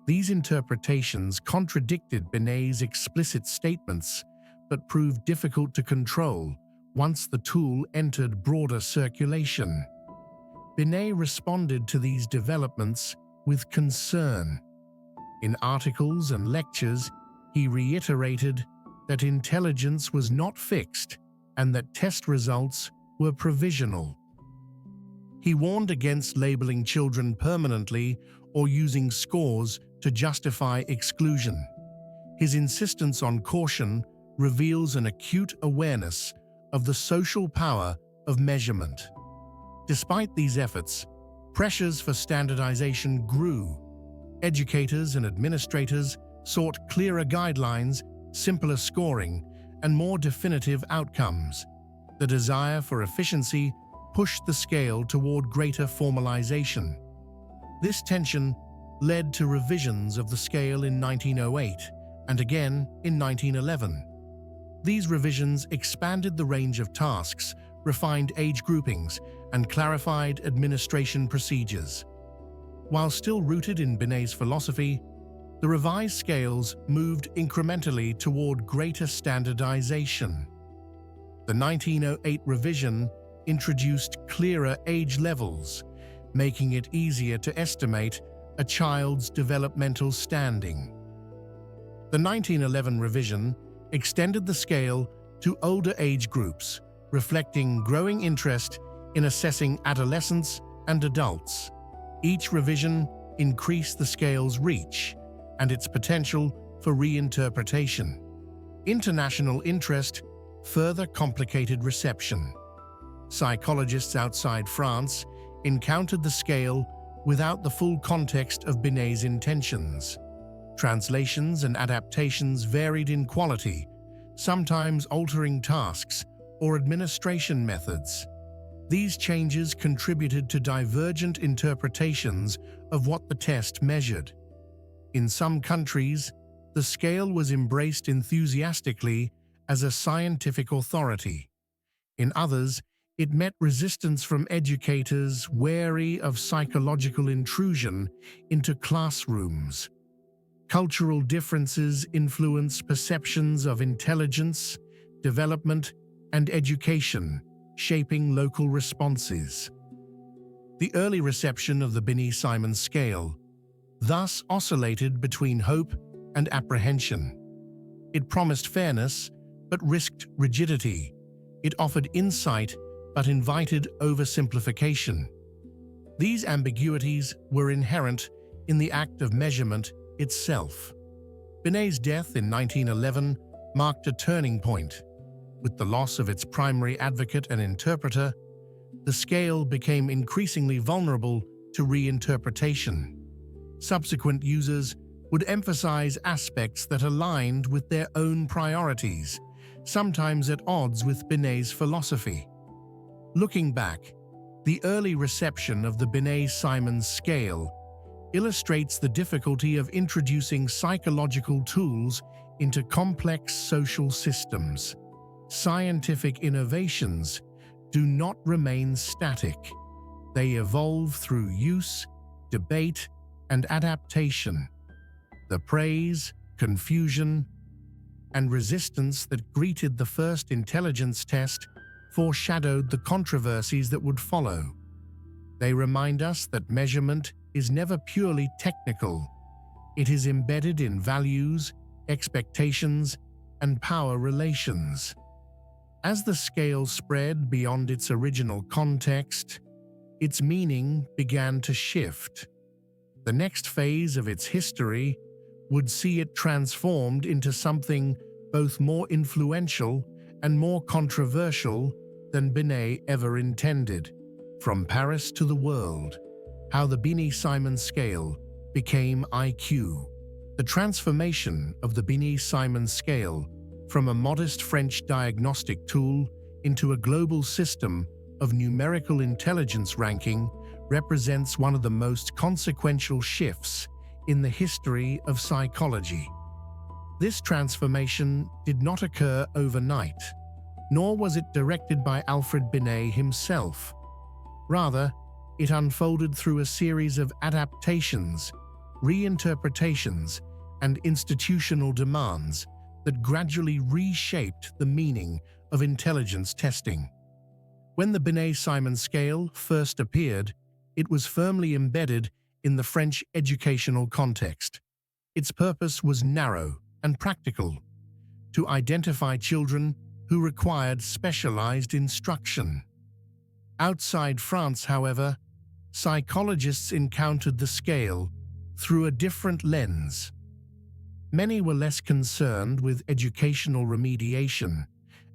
These interpretations contradicted Binet's explicit statements, but proved difficult to control once the tool entered broader circulation. Binet responded to these developments with concern. In articles and lectures, he reiterated that intelligence was not fixed and that test results were provisional. He warned against labeling children permanently or using scores to justify exclusion. His insistence on caution reveals an acute awareness of the social power of measurement. Despite these efforts, pressures for standardization grew. Educators and administrators sought clearer guidelines, simpler scoring, and more definitive outcomes. The desire for efficiency pushed the scale toward greater formalization. This tension led to revisions of the scale in 1908 and again in 1911. These revisions expanded the range of tasks, refined age groupings, and clarified administration procedures. While still rooted in Binet's philosophy, the revised scales moved incrementally toward greater standardization. The 1908 revision introduced clearer age levels, making it easier to estimate a child's developmental standing. The 1911 revision extended the scale to older age groups, reflecting growing interest in assessing adolescents and adults. Each revision increased the scale's reach and its potential for reinterpretation. International interest further complicated reception. Psychologists outside France encountered the scale without the full context of Binet's intentions. Translations and adaptations varied in quality, sometimes altering tasks or administration methods. These changes contributed to divergent interpretations of what the test measured. In some countries, the scale was embraced enthusiastically as a scientific authority. In others, it met resistance from educators wary of psychological intrusion into classrooms. Cultural differences influence perceptions of intelligence, development, and education, shaping local responses. The early reception of the Binet-Simon scale thus oscillated between hope and apprehension. It promised fairness, but risked rigidity. It offered insight, but invited oversimplification. These ambiguities were inherent in the act of measurement itself. Binet's death in 1911 marked a turning point. With the loss of its primary advocate and interpreter, the scale became increasingly vulnerable to reinterpretation. Subsequent users would emphasize aspects that aligned with their own priorities, sometimes at odds with Binet's philosophy. Looking back, the early reception of the Binet-Simon scale illustrates the difficulty of introducing psychological tools into complex social systems. Scientific innovations do not remain static. They evolve through use, debate, and adaptation. The praise, confusion, and resistance that greeted the first intelligence test foreshadowed the controversies that would follow. They remind us that measurement is never purely technical. It is embedded in values, expectations, and power relations. As the scale spread beyond its original context, its meaning began to shift. The next phase of its history would see it transformed into something both more influential and more controversial than Binet ever intended. From Paris to the world, how the Binet-Simon scale became IQ. The transformation of the Binet-Simon scale from a modest French diagnostic tool into a global system of numerical intelligence ranking represents one of the most consequential shifts in the history of psychology. This transformation did not occur overnight, nor was it directed by Alfred Binet himself. Rather, it unfolded through a series of adaptations, reinterpretations, and institutional demands that gradually reshaped the meaning of intelligence testing. When the Binet-Simon scale first appeared, it was firmly embedded in the French educational context. Its purpose was narrow and practical: to identify children who required specialized instruction. Outside France, however, psychologists encountered the scale through a different lens. Many were less concerned with educational remediation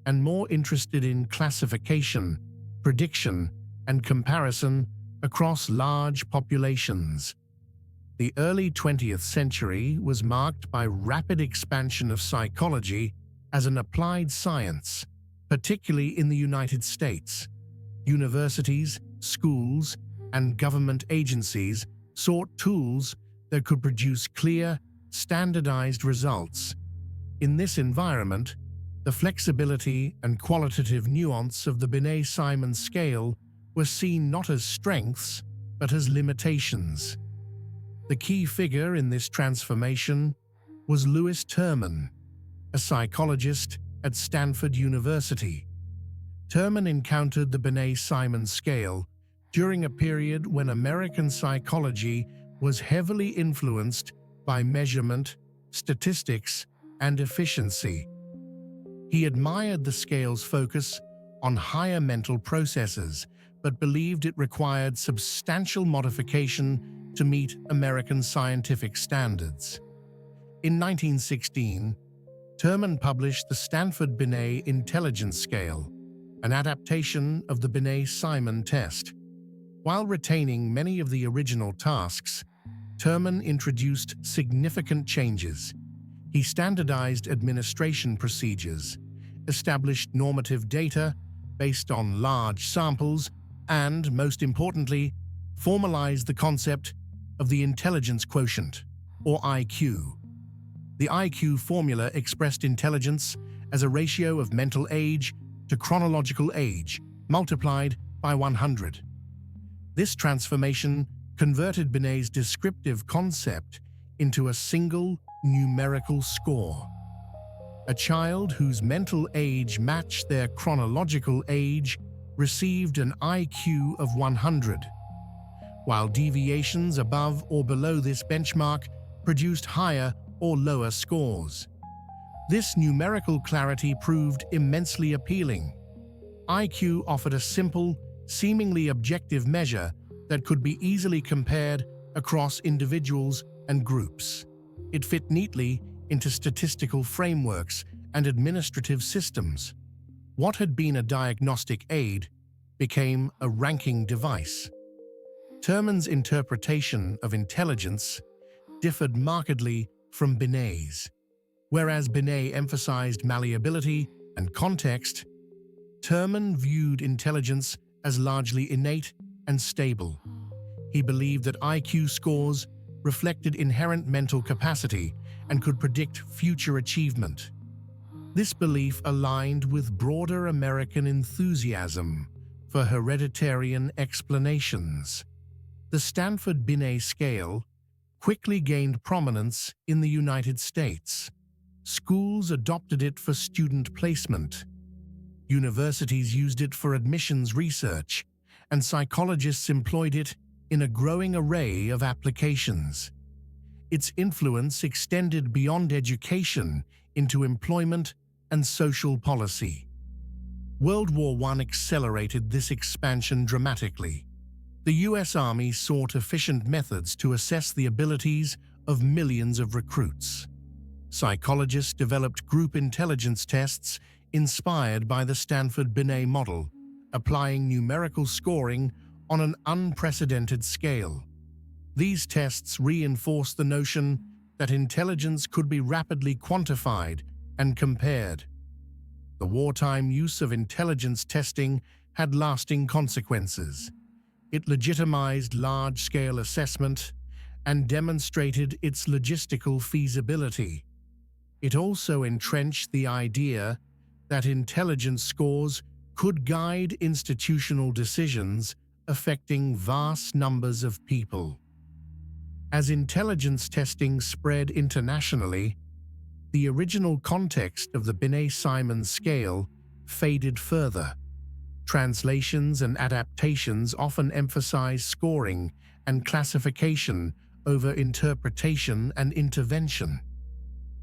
and more interested in classification, prediction, and comparison across large populations. The early 20th century was marked by rapid expansion of psychology as an applied science, particularly in the United States. Universities, schools, and government agencies sought tools that could produce clear, standardized results. In this environment, the flexibility and qualitative nuance of the Binet-Simon scale were seen not as strengths, but as limitations. The key figure in this transformation was Louis Terman, a psychologist at Stanford University. Terman encountered the Binet-Simon scale during a period when American psychology was heavily influenced by measurement, statistics, and efficiency. He admired the scale's focus on higher mental processes, but believed it required substantial modification to meet American scientific standards. In 1916, Terman published the Stanford Binet Intelligence Scale, an adaptation of the Binet-Simon test. While retaining many of the original tasks, Terman introduced significant changes. He standardized administration procedures, established normative data based on large samples, and, most importantly, formalized the concept of the intelligence quotient, or IQ. The IQ formula expressed intelligence as a ratio of mental age to chronological age, multiplied by 100. This transformation converted Binet's descriptive concept into a single numerical score. A child whose mental age matched their chronological age received an IQ of 100, while deviations above or below this benchmark produced higher or lower scores. This numerical clarity proved immensely appealing. IQ offered a simple, seemingly objective measure that could be easily compared across individuals and groups. It fit neatly into statistical frameworks and administrative systems. What had been a diagnostic aid became a ranking device. Terman's interpretation of intelligence differed markedly from Binet's. Whereas Binet emphasized malleability and context, Terman viewed intelligence as largely innate and stable. He believed that IQ scores reflected inherent mental capacity and could predict future achievement. This belief aligned with broader American enthusiasm for hereditarian explanations. The Stanford Binet scale quickly gained prominence in the United States. Schools adopted it for student placement. Universities used it for admissions research, and psychologists employed it in a growing array of applications. Its influence extended beyond education into employment and social policy. World War I accelerated this expansion dramatically. The US Army sought efficient methods to assess the abilities of millions of recruits. Psychologists developed group intelligence tests inspired by the Stanford Binet model, applying numerical scoring on an unprecedented scale. These tests reinforced the notion that intelligence could be rapidly quantified and compared. The wartime use of intelligence testing had lasting consequences. It legitimized large-scale assessment and demonstrated its logistical feasibility. It also entrenched the idea that intelligence scores could guide institutional decisions affecting vast numbers of people. As intelligence testing spread internationally, the original context of the Binet-Simon scale faded further. Translations and adaptations often emphasize scoring and classification over interpretation and intervention.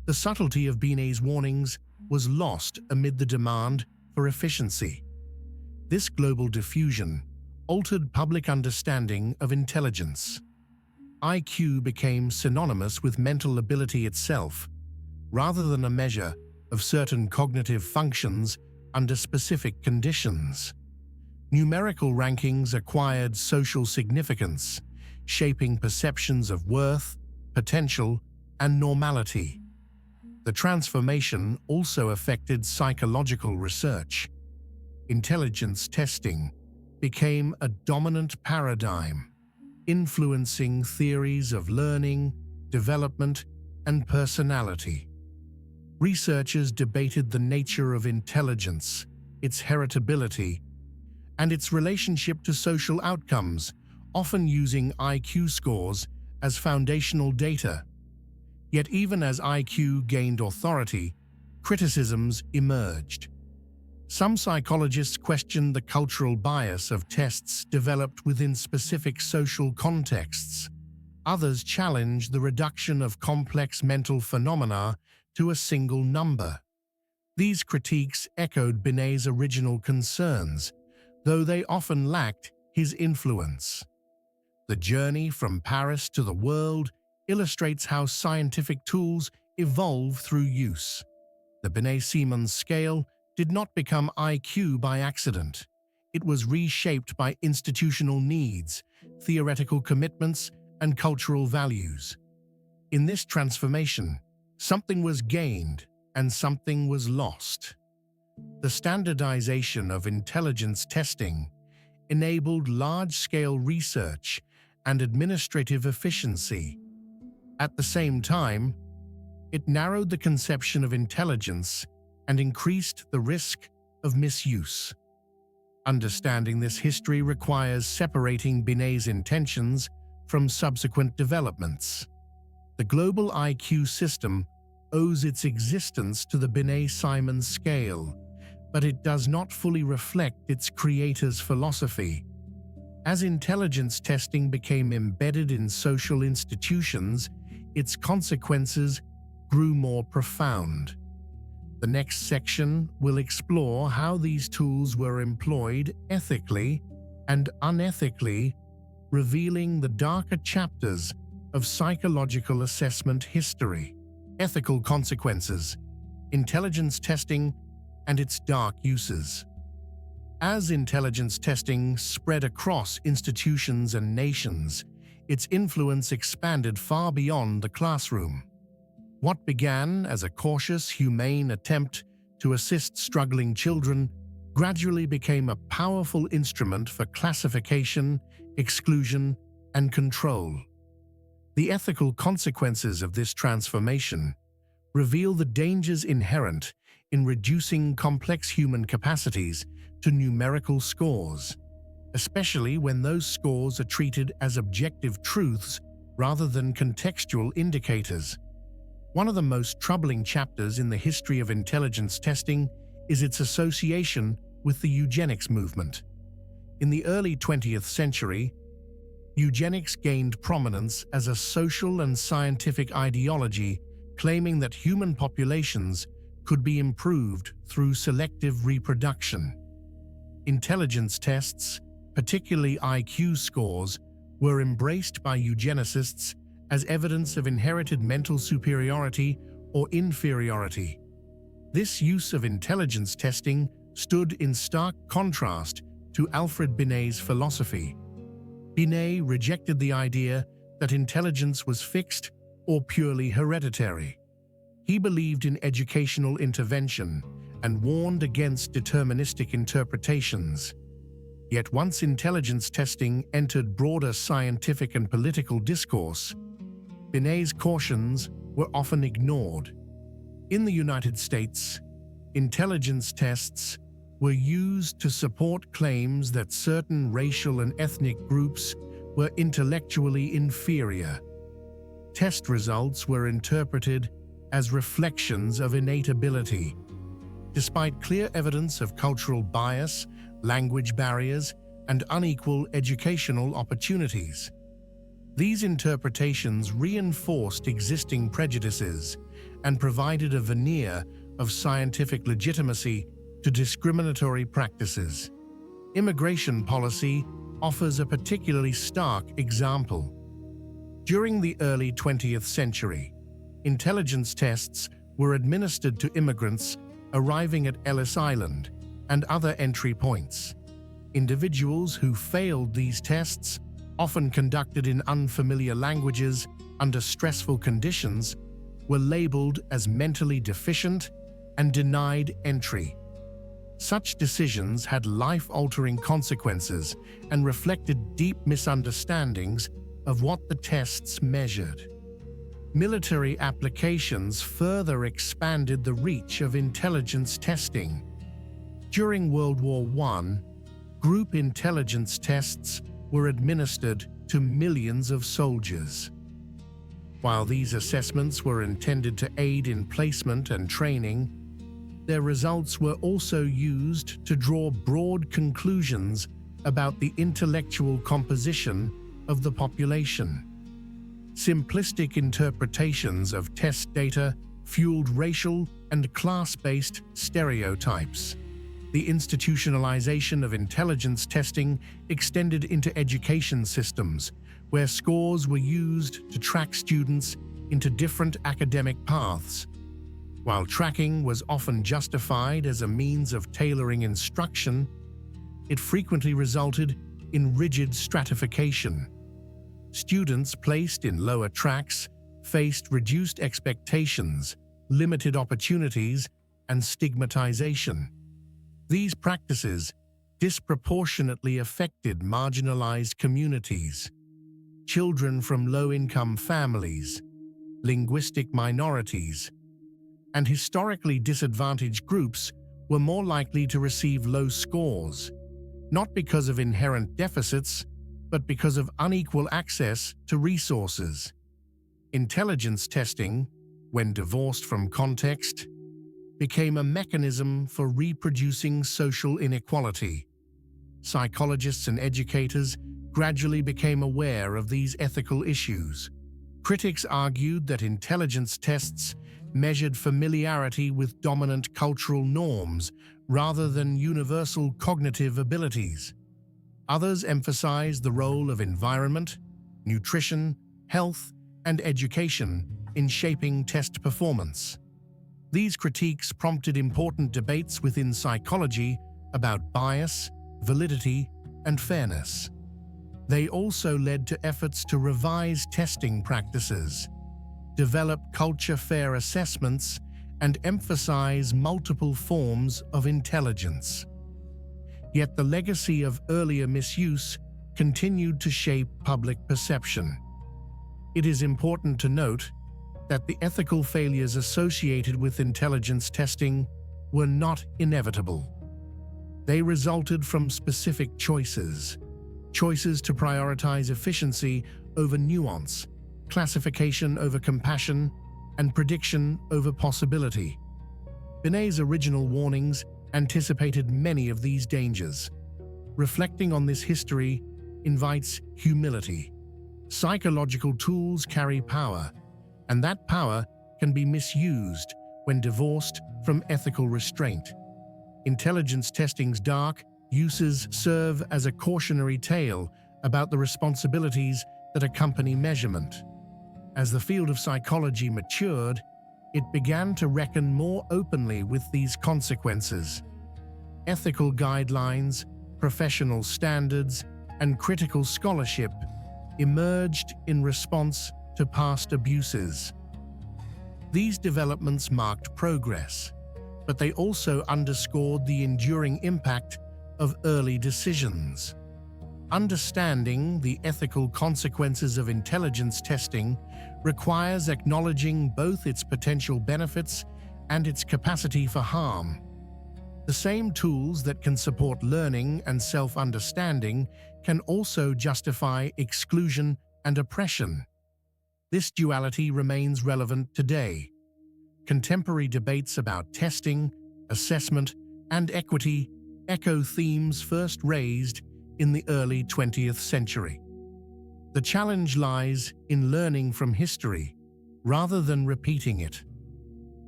The subtlety of Binet's warnings was lost amid the demand for efficiency. This global diffusion altered public understanding of intelligence. IQ became synonymous with mental ability itself, rather than a measure of certain cognitive functions under specific conditions. Numerical rankings acquired social significance, shaping perceptions of worth, potential, and normality. The transformation also affected psychological research. Intelligence testing became a dominant paradigm, influencing theories of learning, development, and personality. Researchers debated the nature of intelligence, its heritability, and its relationship to social outcomes, often using IQ scores as foundational data. Yet even as IQ gained authority, criticisms emerged. Some psychologists questioned the cultural bias of tests developed within specific social contexts. Others challenged the reduction of complex mental phenomena to a single number. These critiques echoed Binet's original concerns, though they often lacked his influence. The journey from Paris to the world illustrates how scientific tools evolve through use. The Binet-Simons scale did not become IQ by accident. It was reshaped by institutional needs, theoretical commitments, and cultural values. In this transformation, something was gained and something was lost. The standardization of intelligence testing enabled large-scale research and administrative efficiency. At the same time, it narrowed the conception of intelligence and increased the risk of misuse. Understanding this history requires separating Binet's intentions from subsequent developments. The global IQ system owes its existence to the Binet-Simons scale, but it does not fully reflect its creator's philosophy. As intelligence testing became embedded in social institutions, its consequences grew more profound. The next section will explore how these tools were employed ethically and unethically, revealing the darker chapters of psychological assessment history. Ethical consequences, intelligence testing, and its dark uses. As intelligence testing spread across institutions and nations, its influence expanded far beyond the classroom. What began as a cautious, humane attempt to assist struggling children gradually became a powerful instrument for classification, exclusion, and control. The ethical consequences of this transformation reveal the dangers inherent in reducing complex human capacities to numerical scores, especially when those scores are treated as objective truths rather than contextual indicators. One of the most troubling chapters in the history of intelligence testing is its association with the eugenics movement. In the early 20th century, eugenics gained prominence as a social and scientific ideology, claiming that human populations could be improved through selective reproduction. Intelligence tests, particularly IQ scores, were embraced by eugenicists as evidence of inherited mental superiority or inferiority. This use of intelligence testing stood in stark contrast to Alfred Binet's philosophy. Binet rejected the idea that intelligence was fixed or purely hereditary. He believed in educational intervention and warned against deterministic interpretations. Yet once intelligence testing entered broader scientific and political discourse, Binet's cautions were often ignored. In the United States, intelligence tests were used to support claims that certain racial and ethnic groups were intellectually inferior. Test results were interpreted as reflections of innate ability. Despite clear evidence of cultural bias, language barriers, and unequal educational opportunities, these interpretations reinforced existing prejudices and provided a veneer of scientific legitimacy to discriminatory practices. Immigration policy offers a particularly stark example. During the early 20th century, intelligence tests were administered to immigrants arriving at Ellis Island and other entry points. Individuals who failed these tests, often conducted in unfamiliar languages under stressful conditions, were labeled as mentally deficient and denied entry. Such decisions had life-altering consequences and reflected deep misunderstandings of what the tests measured. Military applications further expanded the reach of intelligence testing. During World War I, group intelligence tests were administered to millions of soldiers. While these assessments were intended to aid in placement and training, their results were also used to draw broad conclusions about the intellectual composition of the population. Simplistic interpretations of test data fueled racial and class-based stereotypes. The institutionalization of intelligence testing extended into education systems, where scores were used to track students into different academic paths. While tracking was often justified as a means of tailoring instruction, it frequently resulted in rigid stratification. Students placed in lower tracks faced reduced expectations, limited opportunities, and stigmatization. These practices disproportionately affected marginalized communities. Children from low-income families, linguistic minorities, and historically disadvantaged groups were more likely to receive low scores, not because of inherent deficits, but because of unequal access to resources. Intelligence testing, when divorced from context, became a mechanism for reproducing social inequality. Psychologists and educators gradually became aware of these ethical issues. Critics argued that intelligence tests measured familiarity with dominant cultural norms rather than universal cognitive abilities. Others emphasized the role of environment, nutrition, health, and education in shaping test performance. These critiques prompted important debates within psychology about bias, validity, and fairness. They also led to efforts to revise testing practices, develop culture-fair assessments, and emphasize multiple forms of intelligence. Yet the legacy of earlier misuse continued to shape public perception. It is important to note that the ethical failures associated with intelligence testing were not inevitable. They resulted from specific choices to prioritize efficiency over nuance, classification over compassion, and prediction over possibility. Binet's original warnings anticipated many of these dangers. Reflecting on this history invites humility. Psychological tools carry power, and that power can be misused when divorced from ethical restraint. Intelligence testing's dark uses serve as a cautionary tale about the responsibilities that accompany measurement. As the field of psychology matured, it began to reckon more openly with these consequences. Ethical guidelines, professional standards, and critical scholarship emerged in response to past abuses. These developments marked progress, but they also underscored the enduring impact of early decisions. Understanding the ethical consequences of intelligence testing requires acknowledging both its potential benefits and its capacity for harm. The same tools that can support learning and self-understanding can also justify exclusion and oppression. This duality remains relevant today. Contemporary debates about testing, assessment, and equity echo themes first raised in the early 20th century. The challenge lies in learning from history rather than repeating it.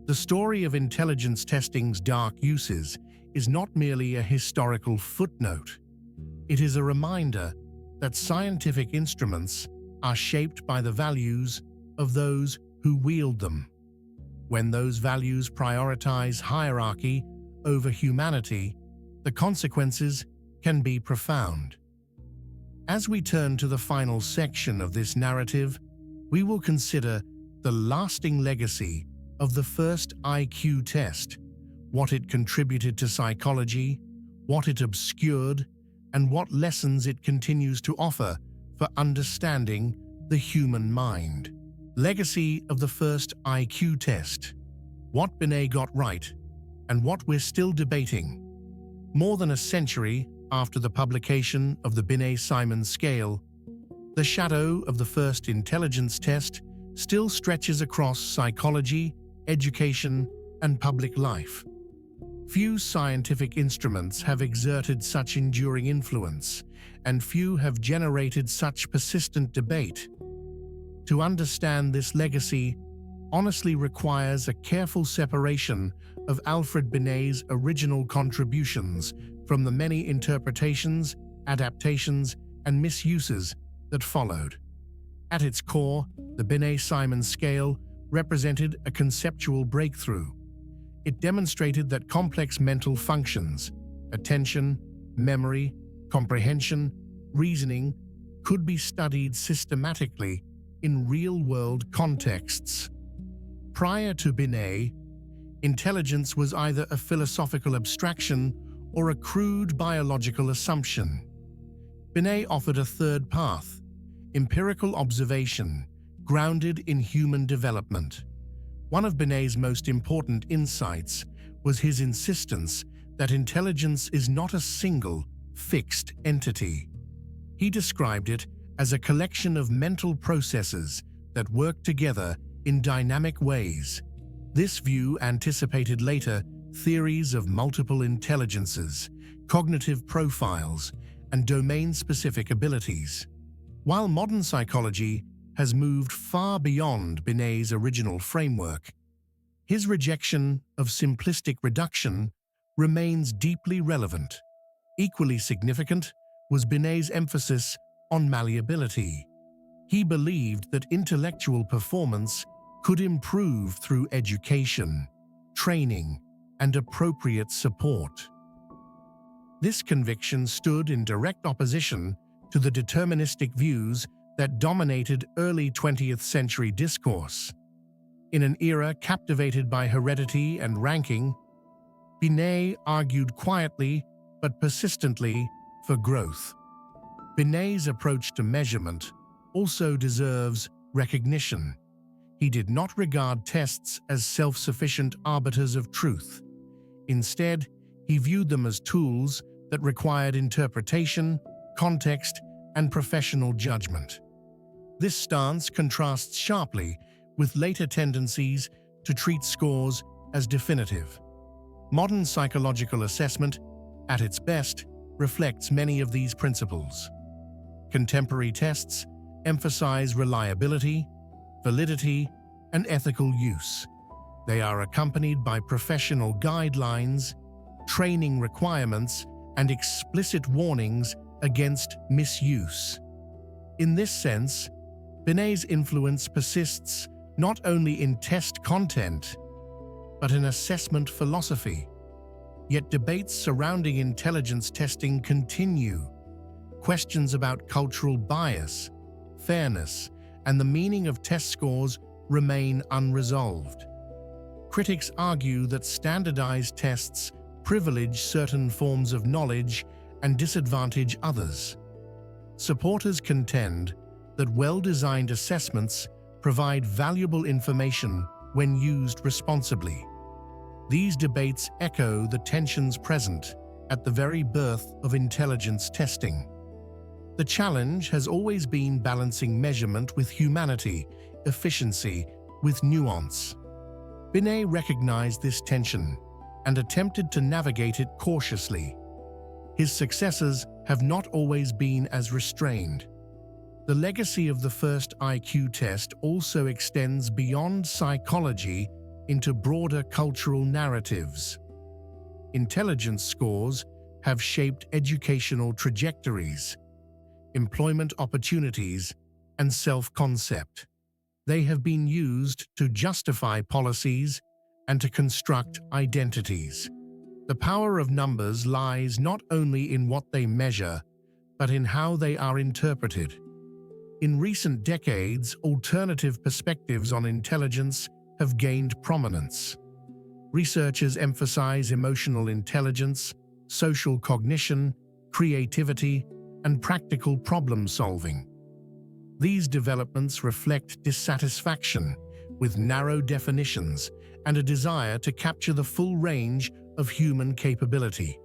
The story of intelligence testing's dark uses is not merely a historical footnote. It is a reminder that scientific instruments are shaped by the values of those who wield them. When those values prioritize hierarchy over humanity, the consequences can be profound. As we turn to the final section of this narrative, we will consider the lasting legacy of the first IQ test, what it contributed to psychology, what it obscured, and what lessons it continues to offer for understanding the human mind. Legacy of the first IQ test. What Binet got right, and what we're still debating. More than a century after the publication of the Binet-Simon scale, the shadow of the first intelligence test still stretches across psychology, education, and public life. Few scientific instruments have exerted such enduring influence, and few have generated such persistent debate. To understand this legacy honestly requires a careful separation of Alfred Binet's original contributions from the many interpretations, adaptations, and misuses that followed. At its core, the Binet-Simon scale represented a conceptual breakthrough. It demonstrated that complex mental functions, attention, memory, comprehension, reasoning, could be studied systematically in real-world contexts. Prior to Binet, intelligence was either a philosophical abstraction or a crude biological assumption. Binet offered a third path, empirical observation, grounded in human development. One of Binet's most important insights was his insistence that intelligence is not a single, fixed entity. He described it as a collection of mental processes that work together in dynamic ways. This view anticipated later theories of multiple intelligences, cognitive profiles, and domain-specific abilities. While modern psychology has moved far beyond Binet's original framework, his rejection of simplistic reduction remains deeply relevant. Equally significant was Binet's emphasis on malleability. He believed that intellectual performance could improve through education, training, and appropriate support. This conviction stood in direct opposition to the deterministic views that dominated early 20th century discourse. In an era captivated by heredity and ranking, Binet argued quietly but persistently for growth. Binet's approach to measurement also deserves recognition. He did not regard tests as self-sufficient arbiters of truth. Instead, he viewed them as tools that required interpretation, context, and professional judgment. This stance contrasts sharply with later tendencies to treat scores as definitive. Modern psychological assessment, at its best, reflects many of these principles. Contemporary tests emphasize reliability, validity, and ethical use. They are accompanied by professional guidelines, training requirements, and explicit warnings against misuse. In this sense, Binet's influence persists not only in test content, but in assessment philosophy. Yet debates surrounding intelligence testing continue. Questions about cultural bias, fairness, and the meaning of test scores remain unresolved. Critics argue that standardized tests privilege certain forms of knowledge and disadvantage others. Supporters contend that well-designed assessments provide valuable information when used responsibly. These debates echo the tensions present at the very birth of intelligence testing. The challenge has always been balancing measurement with humanity, efficiency with nuance. Binet recognized this tension and attempted to navigate it cautiously. His successors have not always been as restrained. The legacy of the first IQ test also extends beyond psychology into broader cultural narratives. Intelligence scores have shaped educational trajectories, employment opportunities, and self-concept. They have been used to justify policies and to construct identities. The power of numbers lies not only in what they measure, but in how they are interpreted. In recent decades, alternative perspectives on intelligence have gained prominence. Researchers emphasize emotional intelligence, social cognition, creativity, and practical problem-solving. These developments reflect dissatisfaction with narrow definitions and a desire to capture the full range of human capability.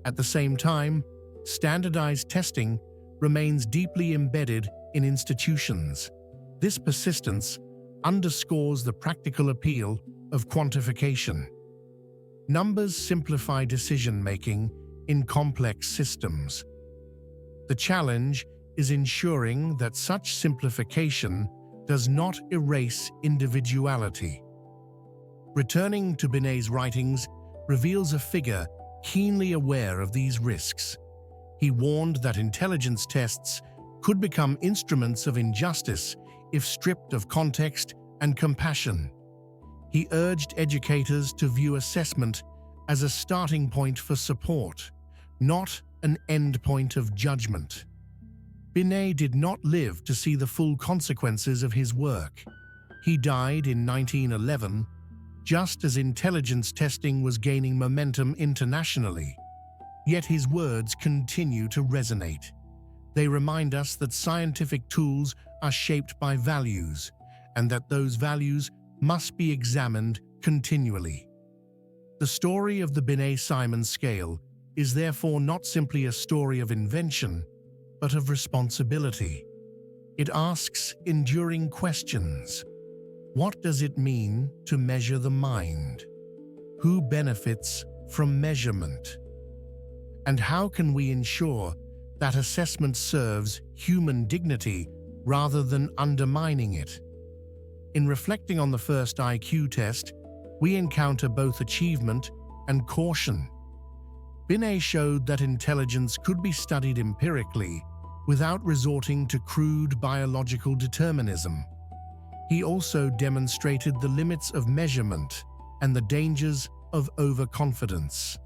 At the same time, standardized testing remains deeply embedded in institutions. This persistence underscores the practical appeal of quantification. Numbers simplify decision-making in complex systems. The challenge is ensuring that such simplification does not erase individuality. Returning to Binet's writings reveals a figure keenly aware of these risks. He warned that intelligence tests could become instruments of injustice if stripped of context and compassion. He urged educators to view assessment as a starting point for support, not an endpoint of judgment. Binet did not live to see the full consequences of his work. He died in 1911, just as intelligence testing was gaining momentum internationally. Yet his words continue to resonate. They remind us that scientific tools are shaped by values, and that those values must be examined continually. The story of the Binet-Simon scale is therefore not simply a story of invention, but of responsibility. It asks enduring questions. What does it mean to measure the mind? Who benefits from measurement? And how can we ensure that assessment serves human dignity rather than undermining it? In reflecting on the first IQ test, we encounter both achievement and caution. Binet showed that intelligence could be studied empirically without resorting to crude biological determinism. He also demonstrated the limits of measurement and the dangers of overconfidence.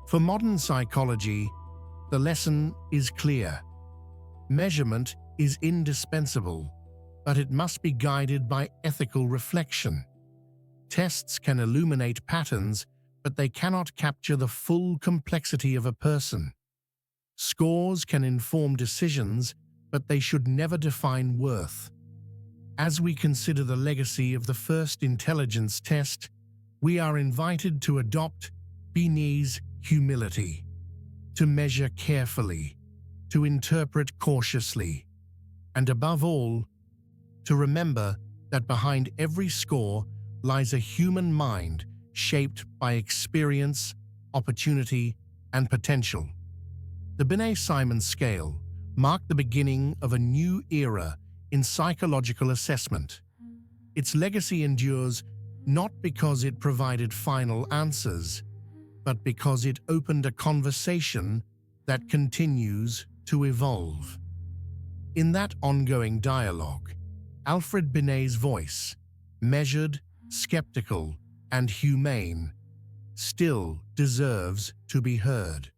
For modern psychology, the lesson is clear. Measurement is indispensable, but it must be guided by ethical reflection. Tests can illuminate patterns, but they cannot capture the full complexity of a person. Scores can inform decisions, but they should never define worth. As we consider the legacy of the first intelligence test, we are invited to adopt Binet's humility, to measure carefully, to interpret cautiously, and above all, to remember that behind every score lies a human mind shaped by experience, opportunity, and potential. The Binet-Simon scale marked the beginning of a new era in psychological assessment. Its legacy endures not because it provided final answers, but because it opened a conversation that continues to evolve. In that ongoing dialogue, Alfred Binet's voice, measured, skeptical, and humane, still deserves to be heard.